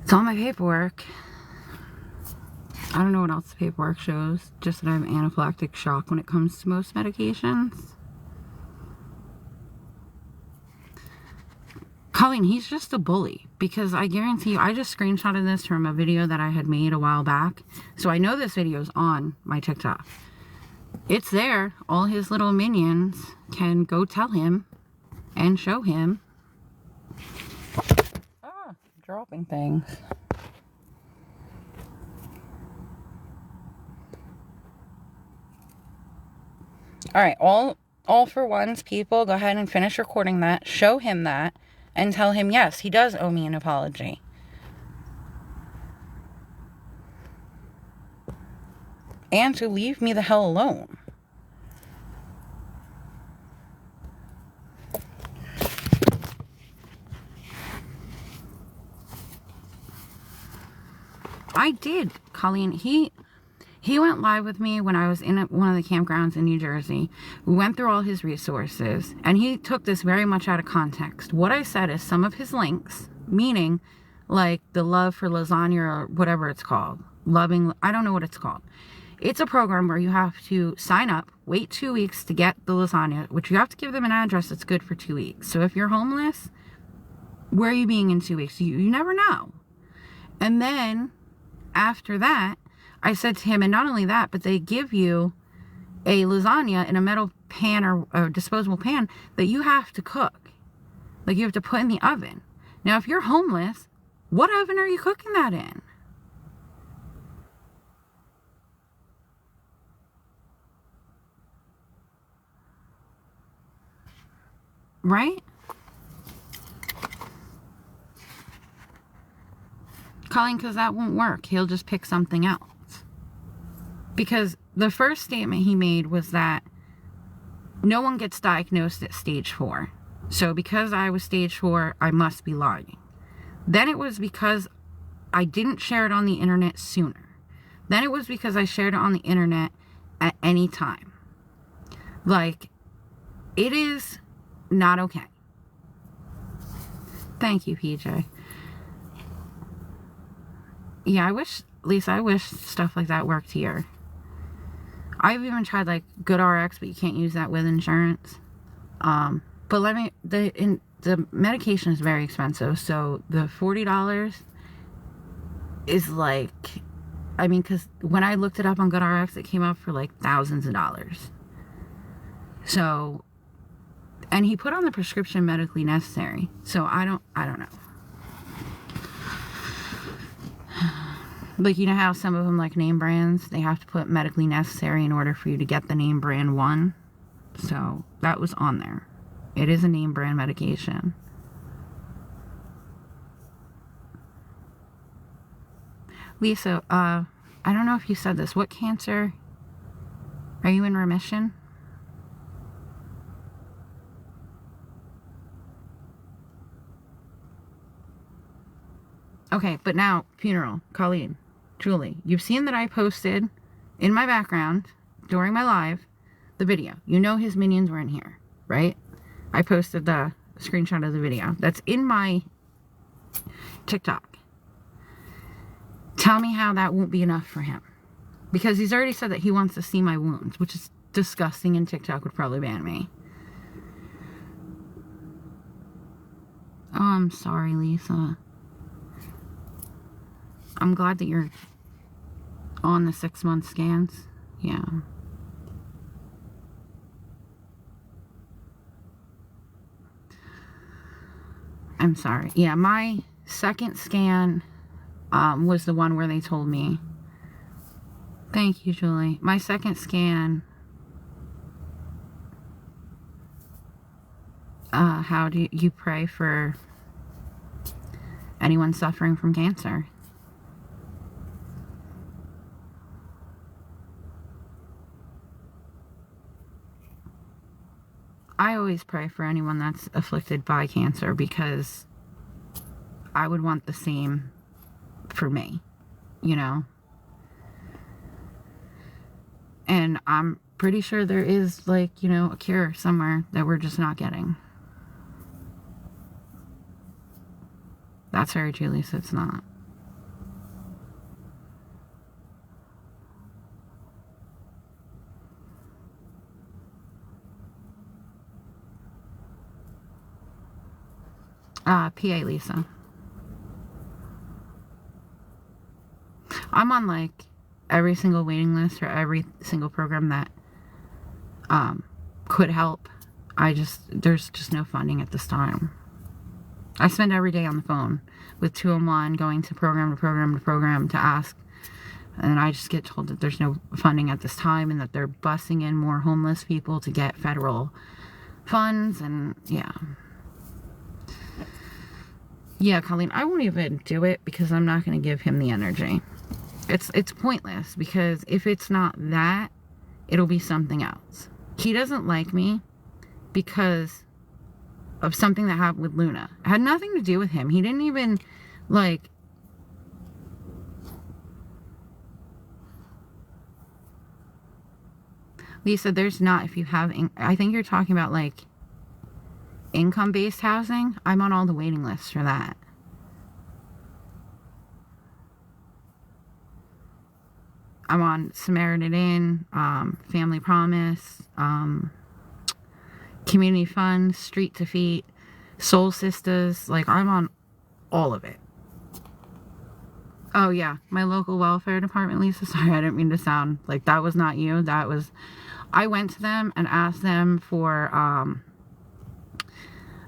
It's on my paperwork. I don't know what else the paperwork shows. Just that I have anaphylactic shock when it comes to most medications. Colleen, he's just a bully. Because I guarantee you, I just screenshotted this from a video that I had made a while back. So I know this video is on my TikTok. It's there. All his little minions can go tell him and show him. Ah, dropping things. Alright, all for ones, people, go ahead and finish recording that. Show him that. And tell him, yes, he does owe me an apology. And to leave me the hell alone. I did, Colleen. He went live with me when I was in one of the campgrounds in New Jersey. We went through all his resources, and he took this very much out of context. What I said is some of his links, meaning like the Love for Lasagna or whatever it's called. I don't know what it's called. It's a program where you have to sign up, wait 2 weeks to get the lasagna, which you have to give them an address that's good for 2 weeks. So if you're homeless, where are you being in 2 weeks? You never know. And then after that, I said to him, and not only that, but they give you a lasagna in a metal pan or a disposable pan that you have to cook. Like you have to put in the oven. Now, if you're homeless, what oven are you cooking that in? Right? Colleen, because that won't work. He'll just pick something else. Because the first statement he made was that no one gets diagnosed at stage 4. So because I was stage 4, I must be lying. Then it was because I didn't share it on the internet sooner. Then it was because I shared it on the internet at any time. Like, it is not okay. Thank you, PJ. Yeah, Lisa, I wish stuff like that worked here. I've even tried like GoodRx, but you can't use that with insurance. But the medication is very expensive, so the $40 is like, I mean, because when I looked it up on GoodRx, it came up for like thousands of dollars. So, and he put on the prescription medically necessary. So I don't know. Like, you know how some of them, like name brands, they have to put medically necessary in order for you to get the name brand one? So, that was on there. It is a name brand medication. Lisa, I don't know if you said this. What cancer? Are you in remission? Okay, but now, funeral, Colleen, Julie, you've seen that I posted in my background during my live the video. You know his minions were in here, right? I posted the screenshot of the video. That's in my TikTok. Tell me how that won't be enough for him. Because he's already said that he wants to see my wounds, which is disgusting, and TikTok would probably ban me. Oh, I'm sorry, Lisa. I'm glad that you're on the 6-month scans. Yeah. I'm sorry. Yeah, my second scan was the one where they told me. Thank you, Julie. My second scan, How do you pray for anyone suffering from cancer? I always pray for anyone that's afflicted by cancer because I would want the same for me, you know? And I'm pretty sure there is, like, you know, a cure somewhere that we're just not getting. That's very true, Lisa. It's not. PA Lisa. I'm on, like, every single waiting list for every single program that could help. There's just no funding at this time. I spend every day on the phone with 211, going to program to program to program to ask, and I just get told that there's no funding at this time and that they're busing in more homeless people to get federal funds, and yeah, Colleen, I won't even do it because I'm not going to give him the energy. It's pointless, because if it's not that, it'll be something else. He doesn't like me because of something that happened with Luna. It had nothing to do with him. He didn't even, like... Lisa, there's not, if you have... I think you're talking about, like, income-based housing. I'm on all the waiting lists for that. I'm on Samaritan Inn, Family Promise, Community Fund, Street to Feet, Soul Sisters. Like, I'm on all of it. Oh, yeah. My local welfare department, Lisa. Sorry, I didn't mean to sound like that was not you. That was... I went to them and asked them for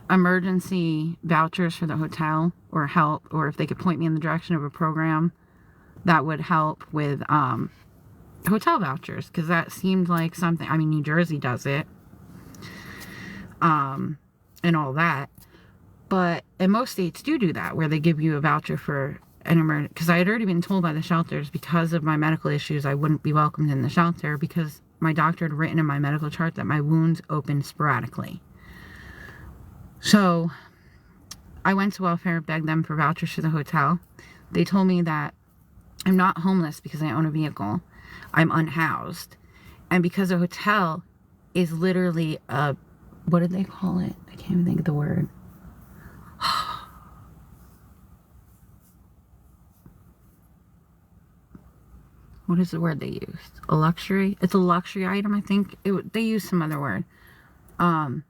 emergency vouchers for the hotel, or help, or if they could point me in the direction of a program that would help with hotel vouchers, because that seemed like something... I mean, New Jersey does it, and all that, and most states do that, where they give you a voucher for an emergency, because I had already been told by the shelters, because of my medical issues, I wouldn't be welcomed in the shelter, because my doctor had written in my medical chart that my wounds opened sporadically. So I went to welfare, begged them for vouchers for the hotel. They told me that I'm not homeless because I own a vehicle. I'm unhoused. And because a hotel is literally a... What did they call it? I can't even think of the word. What is the word they used? A luxury? It's a luxury item, I think. They used some other word. And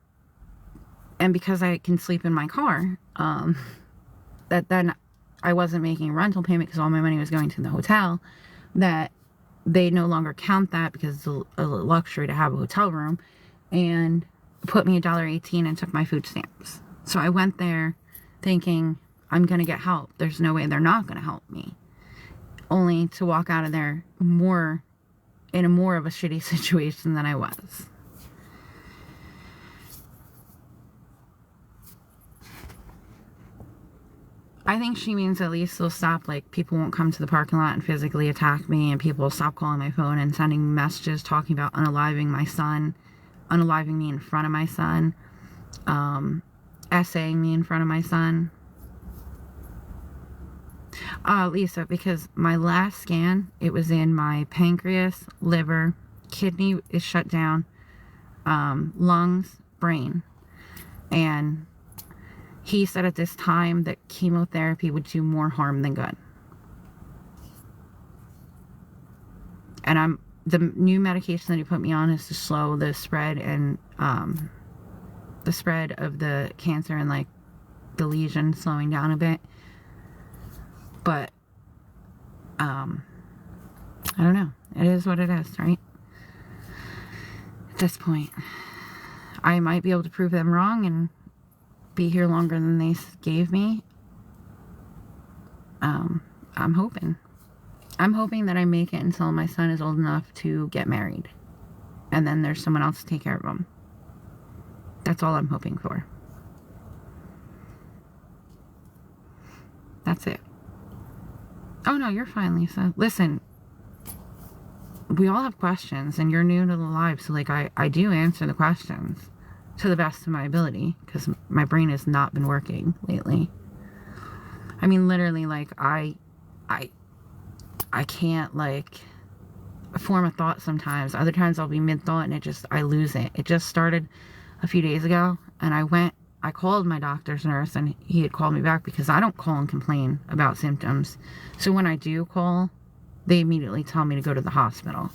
because I can sleep in my car, then I wasn't making a rental payment because all my money was going to the hotel, that they no longer count that because it's a luxury to have a hotel room, and put me $1.18 and took my food stamps. So I went there thinking, I'm going to get help. There's no way they're not going to help me. Only to walk out of there in a more of a shitty situation than I was. I think she means at least they'll stop, like, people won't come to the parking lot and physically attack me, and people will stop calling my phone and sending messages talking about unaliving my son, unaliving me in front of my son, essaying me in front of my son. Lisa, because my last scan, it was in my pancreas, liver, kidney is shut down, lungs, brain, and he said at this time that chemotherapy would do more harm than good. And the new medication that he put me on is to slow the spread and the spread of the cancer and, like, the lesion slowing down a bit. But I don't know. It is what it is, right? At this point, I might be able to prove them wrong and be here longer than they gave me. I'm hoping. I'm hoping that I make it until my son is old enough to get married. And then there's someone else to take care of him. That's all I'm hoping for. That's it. Oh, no, you're fine, Lisa. Listen, we all have questions, and you're new to the live, so, like, I do answer the questions to the best of my ability, because my brain has not been working lately. I mean, literally, like, I can't, like, form a thought sometimes. Other times I'll be mid-thought, and I lose it. It just started a few days ago, and I called my doctor's nurse, and he had called me back, because I don't call and complain about symptoms. So when I do call, they immediately tell me to go to the hospital.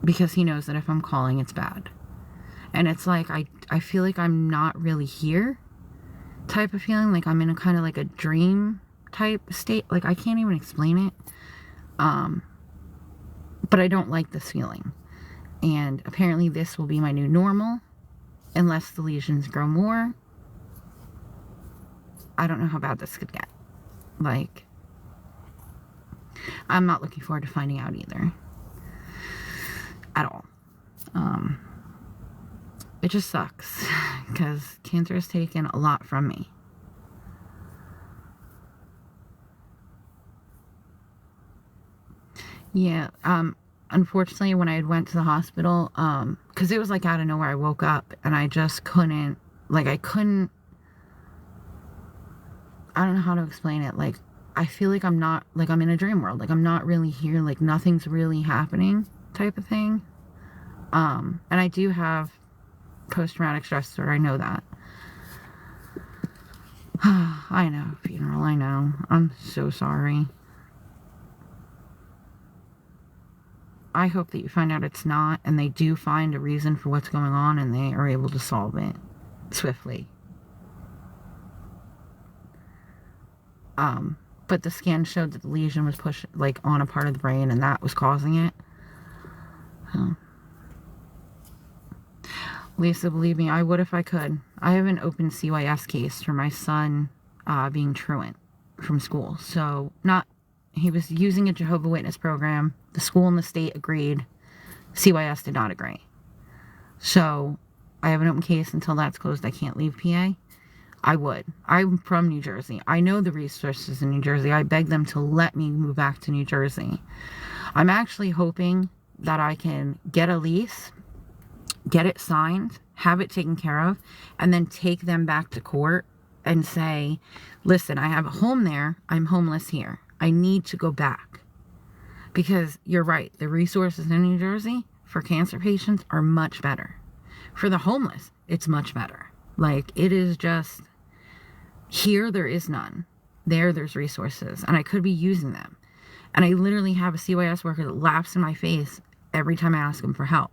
Because he knows that if I'm calling, it's bad. And it's like, I feel like I'm not really here type of feeling. Like I'm in a kind of like a dream type state. Like I can't even explain it. But I don't like this feeling. And apparently this will be my new normal. Unless the lesions grow more. I don't know how bad this could get. Like, I'm not looking forward to finding out either. At all. It just sucks. Because cancer has taken a lot from me. Yeah, unfortunately, when I went to the hospital, because it was like out of nowhere, I woke up and I just couldn't, like, I don't know how to explain it. Like, I feel like I'm not, like, I'm in a dream world. Like, I'm not really here. Like, nothing's really happening type of thing. And I do have post-traumatic stress disorder. I know that. I know, funeral, I know. I'm so sorry. I hope that you find out it's not, and they do find a reason for what's going on, and they are able to solve it swiftly. But the scan showed that the lesion was pushed, like, on a part of the brain, and that was causing it. Lisa, believe me, I would if I could. I have an open CYS case for my son being truant from school. So, he was using a Jehovah's Witness program. The school and the state agreed. CYS did not agree. So, I have an open case until that's closed. I can't leave PA. I would. I'm from New Jersey. I know the resources in New Jersey. I beg them to let me move back to New Jersey. I'm actually hoping that I can get a lease, get it signed, have it taken care of, and then take them back to court and say, listen, I have a home there. I'm homeless here. I need to go back. Because you're right. The resources in New Jersey for cancer patients are much better. For the homeless, it's much better. Like, it is just, here there is none. There's resources. And I could be using them. And I literally have a CYS worker that laughs in my face every time I ask him for help.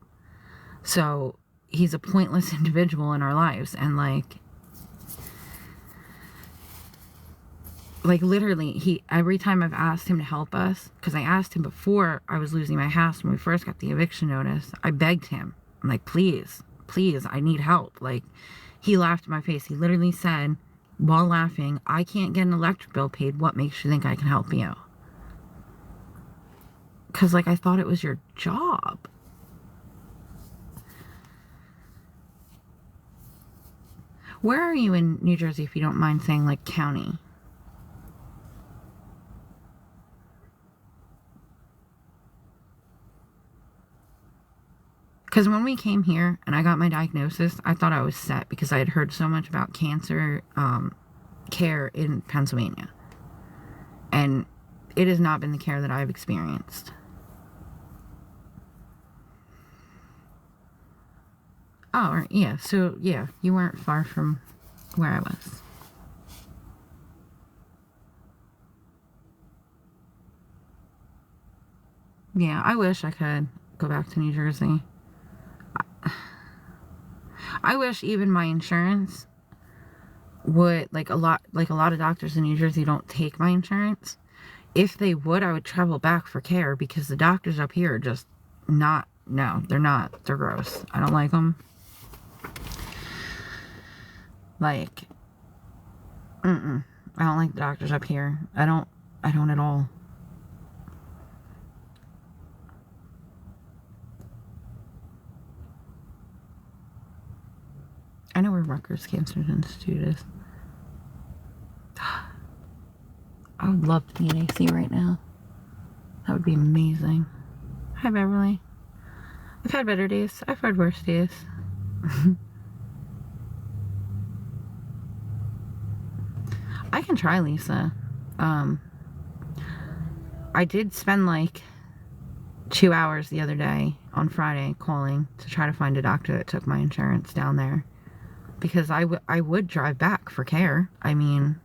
So, he's a pointless individual in our lives. And, like literally, every time I've asked him to help us, because I asked him before I was losing my house when we first got the eviction notice, I begged him. I'm like, please, I need help. Like, he laughed in my face. He literally said, while laughing, I can't get an electric bill paid. What makes you think I can help you? Because, like, I thought it was your job. Where are you in New Jersey, if you don't mind saying, like, county? Because when we came here and I got my diagnosis, I thought I was set because I had heard so much about cancer care in Pennsylvania. And it has not been the care that I've experienced. Oh, yeah. So, yeah, you weren't far from where I was. Yeah, I wish I could go back to New Jersey. I wish even my insurance would, like a lot of doctors in New Jersey don't take my insurance. If they would, I would travel back for care, because the doctors up here are just not, no, they're not. They're gross. I don't like them. Like, I don't like the doctors up here. I don't at all. I know where Rutgers Cancer Institute is. I would love to be in AC right now. That would be amazing. Hi, Beverly. I've had better days. I've had worse days. I can try, Lisa. I did spend like 2 hours the other day on Friday calling to try to find a doctor that took my insurance down there. Because I would drive back for care. I mean,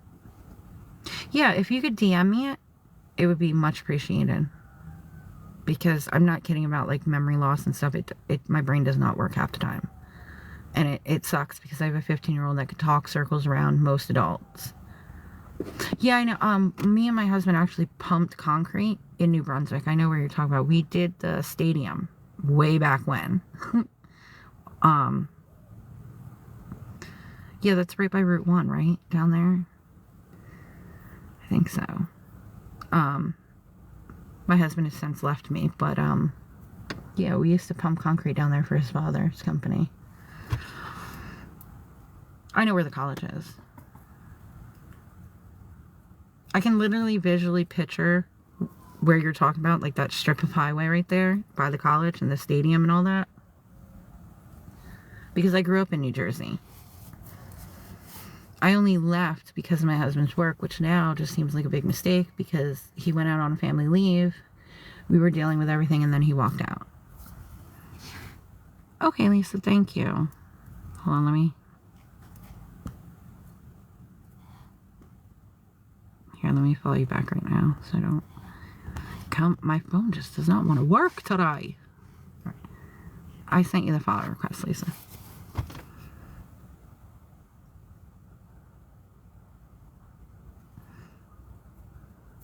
yeah, if you could DM me it would be much appreciated. Because I'm not kidding about like memory loss and stuff. My brain does not work half the time. And it sucks because I have a 15-year-old that could talk circles around most adults. Yeah, I know. Me and my husband actually pumped concrete in New Brunswick. I know where you're talking about. We did the stadium way back when. Yeah, that's right by Route 1, right? Down there? I think so. My husband has since left me, but, yeah, we used to pump concrete down there for his father's company. I know where the college is. I can literally visually picture where you're talking about, like that strip of highway right there by the college and the stadium and all that. Because I grew up in New Jersey. I only left because of my husband's work, which now just seems like a big mistake because he went out on family leave. We were dealing with everything and then he walked out. Okay, Lisa, thank you. Hold on, let me follow you back right now so I don't come. My phone just does not want to work today. Right. I sent you the follow request, Lisa.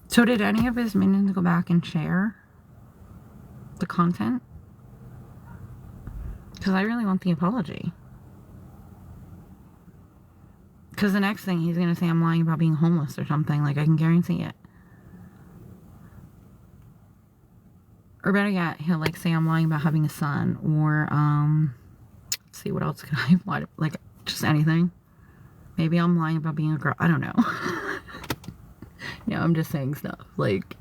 So did any of his minions go back and share the content? Because I really want the apology. Because the next thing he's going to say I'm lying about being homeless or something. Like, I can guarantee it. Or better yet, he'll like say I'm lying about having a son. Or, let's see, what else could I have lied? Like, just anything. Maybe I'm lying about being a girl. I don't know. No, I'm just saying stuff. Like,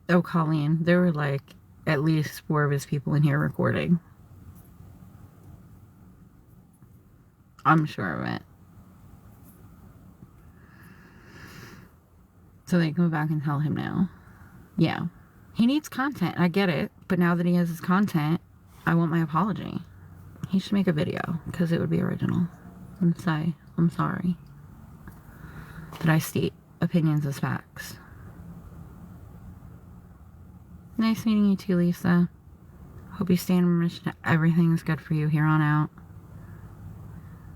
oh, Colleen, there were like at least 4 of his people in here recording. I'm sure of it. So they can go back and tell him now. Yeah. He needs content. I get it. But now that he has his content, I want my apology. He should make a video because it would be original. And say, I'm sorry that I state opinions as facts. Nice meeting you too, Lisa. Hope you stay in remission that everything is good for you here on out.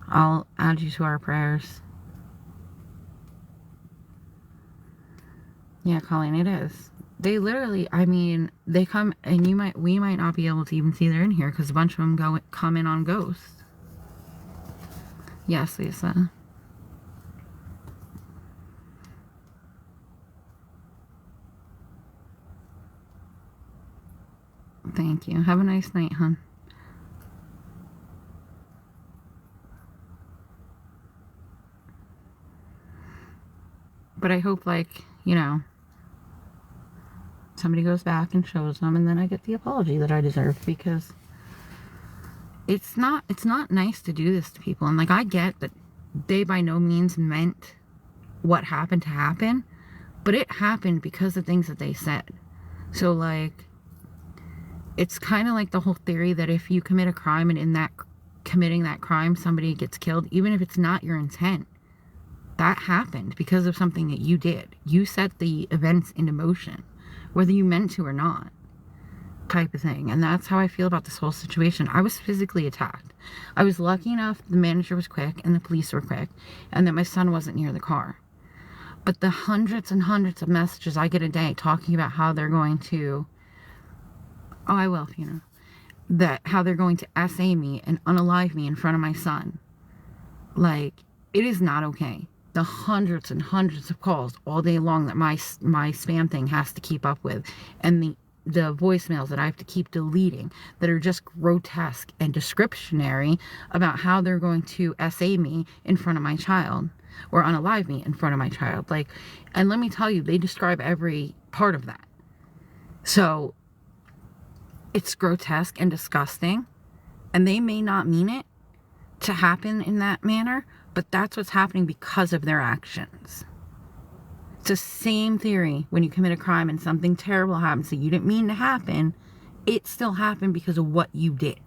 I'll add you to our prayers. Yeah, Colleen, it is. They literally, I mean, they come and we might not be able to even see they're in here because a bunch of them come in on Ghost. Yes, Lisa. Thank you. Have a nice night, hon. But I hope, like, you know, somebody goes back and shows them and then I get the apology that I deserve because it's not nice to do this to people. And like, I get that they by no means meant what happened to happen, but it happened because of things that they said. So like, it's kind of like the whole theory that if you commit a crime and in that committing that crime somebody gets killed, even if it's not your intent, that happened because of something that you did. You set the events into motion, whether you meant to or not, type of thing. And that's how I feel about this whole situation. I was physically attacked. I was lucky enough the manager was quick and the police were quick and that my son wasn't near the car. But the hundreds and hundreds of messages I get a day talking about how they're going to, oh, I will, you know, that how they're going to SA me and unalive me in front of my son. Like, it is not okay. the hundreds and hundreds of calls all day long that my spam thing has to keep up with, and the voicemails that I have to keep deleting that are just grotesque and descriptionary about how they're going to SA me in front of my child, or unalive me in front of my child. Like, and let me tell you, they describe every part of that. So it's grotesque and disgusting, and they may not mean it to happen in that manner, but that's what's happening because of their actions. It's the same theory when you commit a crime and something terrible happens that you didn't mean to happen. It still happened because of what you did.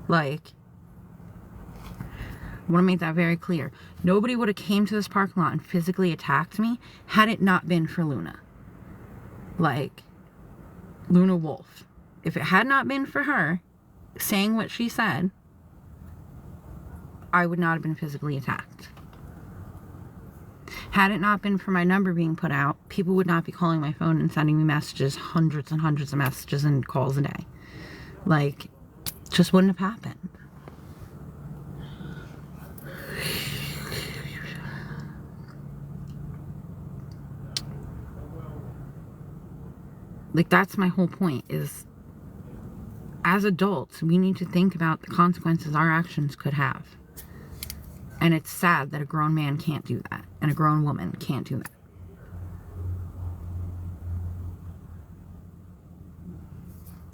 Like, I want to make that very clear. Nobody would have came to this parking lot and physically attacked me had it not been for Luna. Like, Luna Wolf. If it had not been for her saying what she said, I would not have been physically attacked. Had it not been for my number being put out, people would not be calling my phone and sending me messages, hundreds and hundreds of messages and calls a day. Like, just wouldn't have happened. Like, that's my whole point, is as adults, we need to think about the consequences our actions could have. And it's sad that a grown man can't do that, and a grown woman can't do that.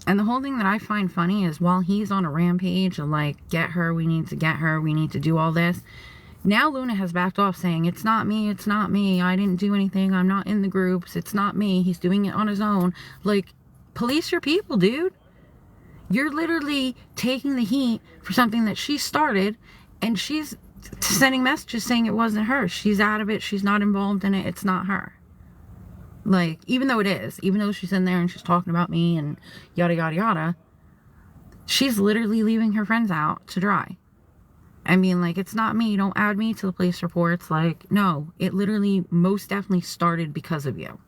And the whole thing that I find funny is, while he's on a rampage of like, get her, we need to get her, we need to do all this, now Luna has backed off saying, it's not me, I didn't do anything, I'm not in the groups, it's not me, he's doing it on his own. Like, police your people, dude. You're literally taking the heat for something that she started, and she's sending messages saying it wasn't her. She's out of it, she's not involved in it, it's not her. Like, even though it is, even though she's in there and she's talking about me and yada yada yada, she's literally leaving her friends out to dry. I mean, like, it's not me, don't add me to the police reports. Like, no, it literally most definitely started because of you.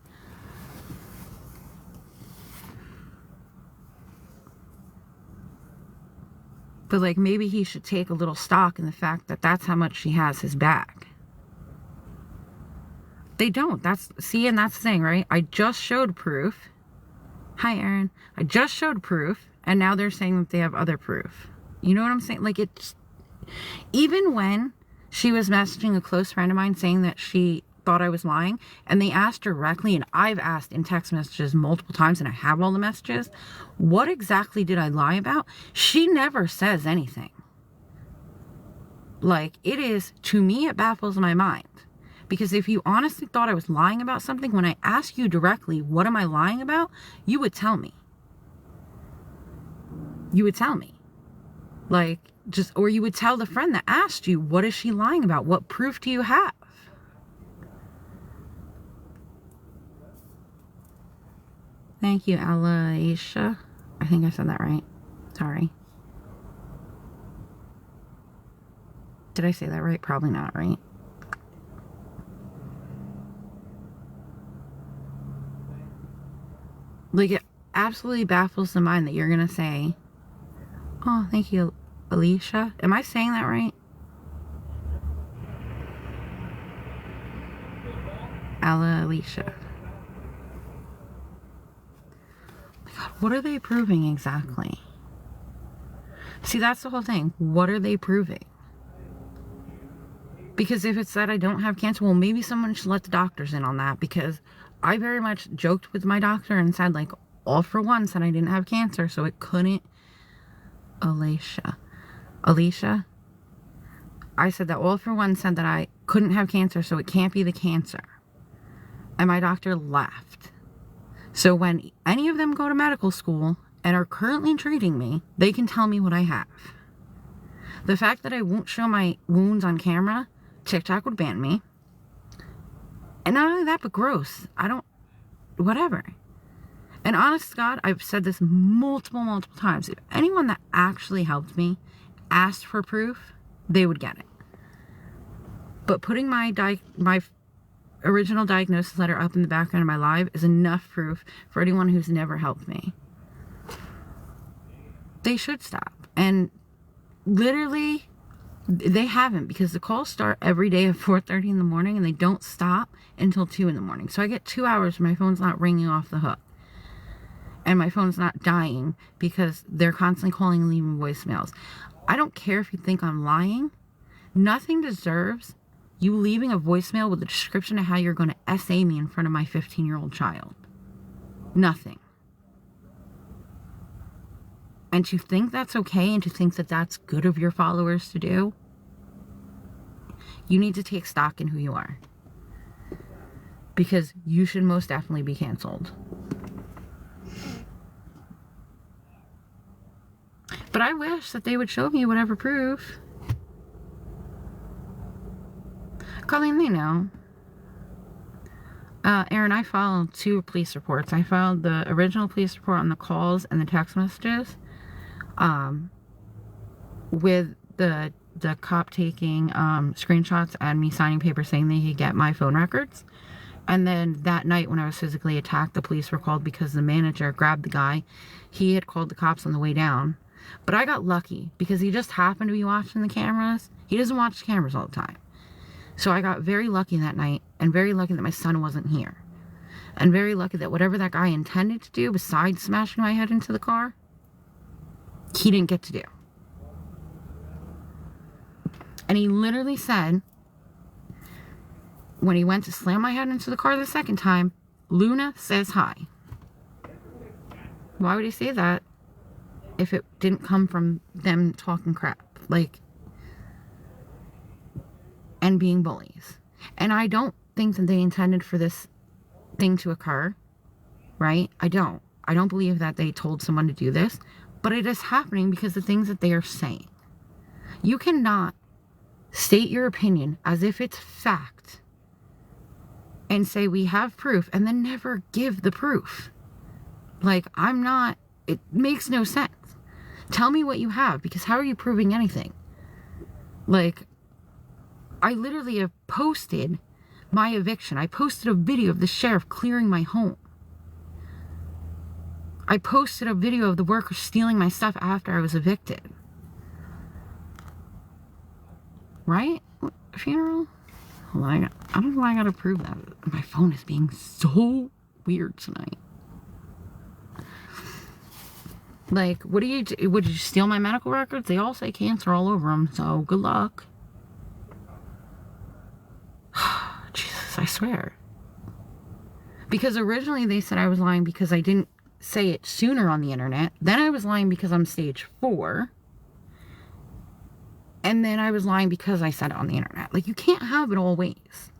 But, like, maybe he should take a little stock in the fact that that's how much she has his back. They don't. See, and that's the thing, right? I just showed proof. Hi, Aaron. I just showed proof, and now they're saying that they have other proof. You know what I'm saying? Like, it's... Even when she was messaging a close friend of mine saying that she thought I was lying, and they asked directly, and I've asked in text messages multiple times, and I have all the messages, what exactly did I lie about? She never says anything. Like, it is, to me, it baffles my mind. Because if you honestly thought I was lying about something, when I ask you directly, what am I lying about? You would tell me. You would tell me. Like, or you would tell the friend that asked you, what is she lying about? What proof do you have? Thank you, Aisha. I think I said that right. Sorry. Did I say that right? Probably not, right? Like, it absolutely baffles the mind that you're going to say, oh, thank you, Alicia. Am I saying that right? Alicia. God, what are they proving exactly? See, that's the whole thing. What are they proving? Because if it's that I don't have cancer, well, maybe someone should let the doctors in on that, because I very much joked with my doctor and said, like, all for one said I didn't have cancer, so it couldn't. Alicia. I said that all for one said that I couldn't have cancer, so it can't be the cancer. And my doctor laughed. So when any of them go to medical school and are currently treating me, they can tell me what I have. The fact that I won't show my wounds on camera, TikTok would ban me. And not only that, but gross. Whatever. And honest to God, I've said this multiple times. If anyone that actually helped me asked for proof, they would get it. But putting my original diagnosis letter up in the background of my live is enough proof for anyone who's never helped me. They should stop. And literally, They haven't, because the calls start every day at 4:30 in the morning and they don't stop until 2 in the morning. So I get 2 hours where my phone's not ringing off the hook. And my phone's not dying because they're constantly calling and leaving voicemails. I don't care if you think I'm lying. Nothing deserves you leaving a voicemail with a description of how you're going to essay me in front of my 15-year-old child. Nothing. And to think that's okay and to think that that's good of your followers to do, you need to take stock in who you are. Because you should most definitely be canceled. But I wish that they would show me whatever proof. Colleen, they know. Aaron, I filed 2 police reports. I filed the original police report on the calls and the text messages. With the cop taking screenshots and me signing papers saying they could get my phone records. And then that night when I was physically attacked, the police were called because the manager grabbed the guy. He had called the cops on the way down. But I got lucky because he just happened to be watching the cameras. He doesn't watch the cameras all the time. So I got very lucky that night, and very lucky that my son wasn't here. And very lucky that whatever that guy intended to do besides smashing my head into the car, he didn't get to do. And he literally said, when he went to slam my head into the car the second time, Luna says hi. Why would he say that if it didn't come from them talking crap? Like, and being bullies. And I don't think that they intended for this thing to occur, right? I don't believe that they told someone to do this, but it is happening because the things that they are saying. You cannot state your opinion as if it's fact and say we have proof and then never give the proof. Like, it makes no sense. Tell me what you have, because how are you proving anything? Like, I literally have posted my eviction. I posted a video of the sheriff clearing my home. I posted a video of the workers stealing my stuff after I was evicted. Right? Funeral? Hold on, I don't know why I gotta prove that. My phone is being so weird tonight. Like, what do you do? Would you steal my medical records? They all say cancer all over them, so good luck. Jesus, I swear. Because originally they said I was lying because I didn't say it sooner on the internet. Then I was lying because I'm stage 4. And then I was lying because I said it on the internet. Like, you can't have it all ways.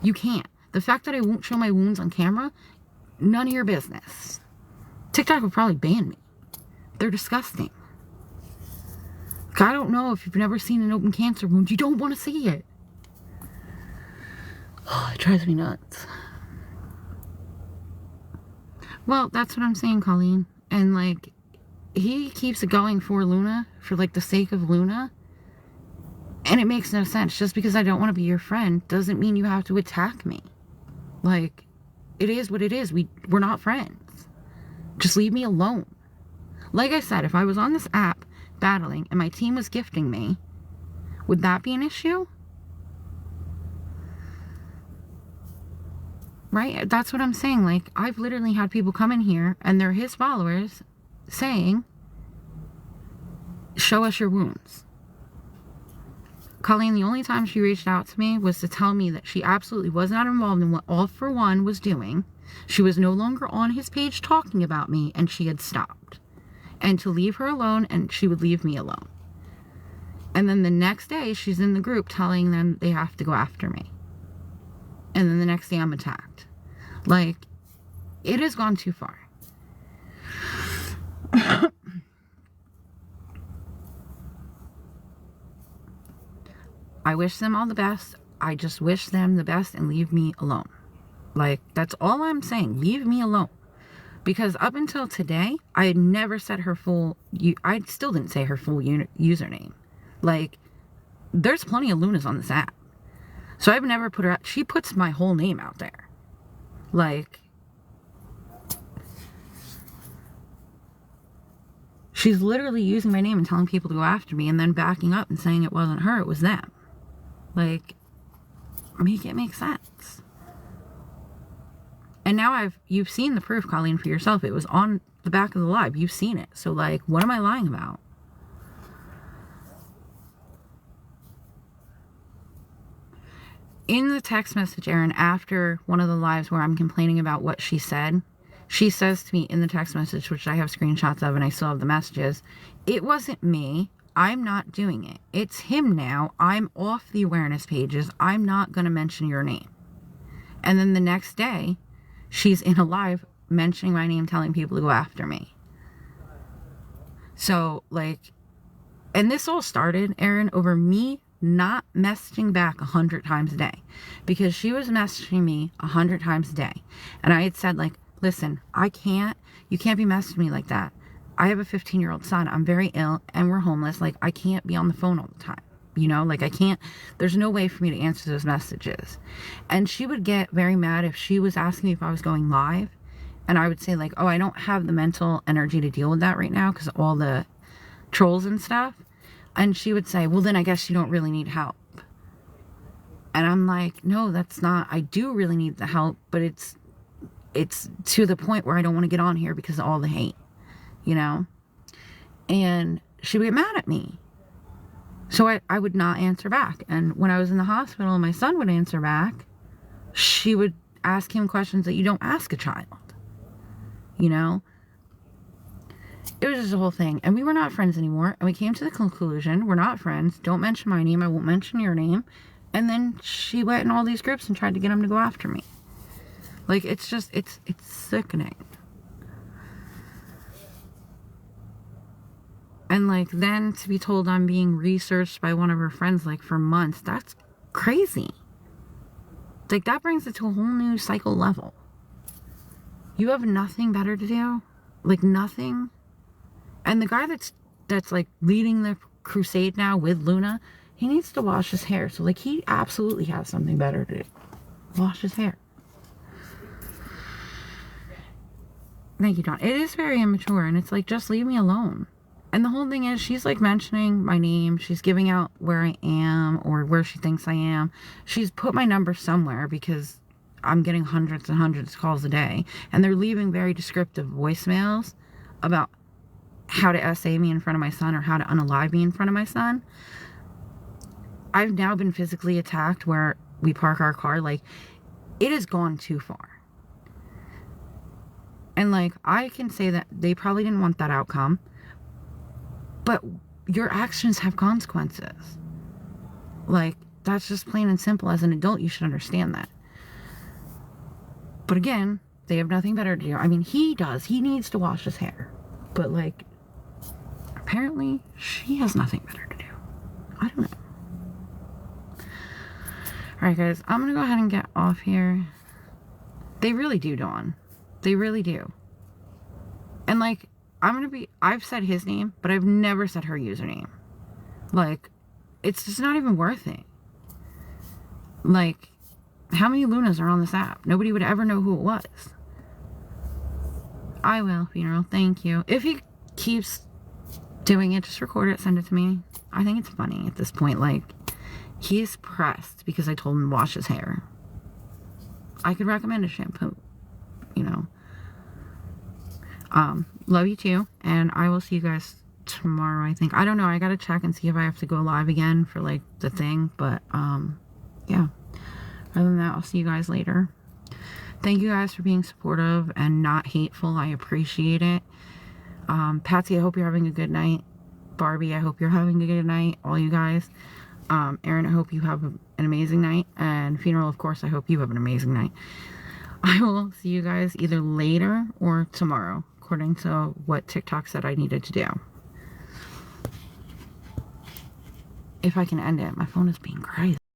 You can't. The fact that I won't show my wounds on camera, none of your business. TikTok would probably ban me. They're disgusting. I don't know, if you've never seen an open cancer wound, you don't want to see it. Oh, it drives me nuts. Well, that's what I'm saying, Colleen. And, like, he keeps it going for Luna, for, like, the sake of Luna. And it makes no sense. Just because I don't want to be your friend doesn't mean you have to attack me. Like, it is what it is. We're not friends. Just leave me alone. Like I said, if I was on this app battling and my team was gifting me, would that be an issue? Right? That's what I'm saying. Like, I've literally had people come in here and they're his followers saying, show us your wounds. Colleen, the only time she reached out to me was to tell me that she absolutely was not involved in what All For One was doing. She was no longer on his page talking about me, and she had stopped. And to leave her alone, and she would leave me alone. And then the next day, she's in the group telling them they have to go after me. And then the next day, I'm attacked. Like, it has gone too far. I wish them all the best. I just wish them the best and leave me alone. Like, that's all I'm saying. Leave me alone. Because up until today, I had never said her full... I still didn't say her full username. Like, there's plenty of Lunas on this app. So I've never put her out. She puts my whole name out there. Like... She's literally using my name and telling people to go after me and then backing up and saying it wasn't her, it was them. Like, make it make sense. And now you've seen the proof, Colleen, for yourself. It was on the back of the live. You've seen it. So, like, what am I lying about? In the text message, Erin, after one of the lives where I'm complaining about what she said, she says to me in the text message, which I have screenshots of and I still have the messages, it wasn't me. I'm not doing it. It's him now. I'm off the awareness pages. I'm not going to mention your name. And then the next day, she's in a live mentioning my name, telling people to go after me. So, like, and this all started, Erin, over me not messaging back 100 times a day, because she was messaging me 100 times a day. And I had said, like, listen, you can't be messaging me like that. I have a 15-year-old son. I'm very ill and we're homeless. Like, I can't be on the phone all the time. You know, like, I can't, there's no way for me to answer those messages. And she would get very mad if she was asking me if I was going live. And I would say, like, oh, I don't have the mental energy to deal with that right now because of all the trolls and stuff. And she would say, well, then I guess you don't really need help. And I'm like, no, that's not, I do really need the help, but it's to the point where I don't want to get on here because of all the hate, you know? And she would get mad at me. So I would not answer back. And when I was in the hospital and my son would answer back, she would ask him questions that you don't ask a child, you know? It was just a whole thing. And we were not friends anymore. And we came to the conclusion, we're not friends. Don't mention my name. I won't mention your name. And then she went in all these groups and tried to get him to go after me. Like, it's just, it's sickening. And, like, then to be told I'm being researched by one of her friends, like, for months, that's crazy. Like, that brings it to a whole new cycle level. You have nothing better to do? Like, nothing? And the guy that's like leading the crusade now with Luna, he needs to wash his hair. So, like, he absolutely has something better to do. Wash his hair. Thank you, Dawn. It is very immature, and it's like, just leave me alone. And the whole thing is, she's like mentioning my name. She's giving out where I am or where she thinks I am. She's put my number somewhere because I'm getting hundreds and hundreds of calls a day. And they're leaving very descriptive voicemails about how to SA me in front of my son or how to unalive me in front of my son. I've now been physically attacked where we park our car. Like, it has gone too far. And, like, I can say that they probably didn't want that outcome. But your actions have consequences. Like, that's just plain and simple. As an adult, you should understand that. But again, they have nothing better to do. I mean, he does. He needs to wash his hair. But, like, apparently she has nothing better to do. I don't know. Alright, guys. I'm going to go ahead and get off here. They really do, Dawn. They really do. And, like, I've said his name, but I've never said her username. Like, it's just not even worth it. Like, how many Lunas are on this app? Nobody would ever know who it was. I will, Funeral. Thank you. If he keeps doing it, just record it, send it to me. I think it's funny at this point. Like, he is pressed because I told him to wash his hair. I could recommend a shampoo, you know. Love you too, and I will see you guys tomorrow, I think. I don't know, I gotta check and see if I have to go live again for, like, the thing, but, yeah. Other than that, I'll see you guys later. Thank you guys for being supportive and not hateful. I appreciate it. Patsy, I hope you're having a good night. Barbie, I hope you're having a good night. All you guys. Erin, I hope you have an amazing night. And Funeral, of course, I hope you have an amazing night. I will see you guys either later or tomorrow, according to what TikTok said I needed to do. If I can end it. My phone is being crazy.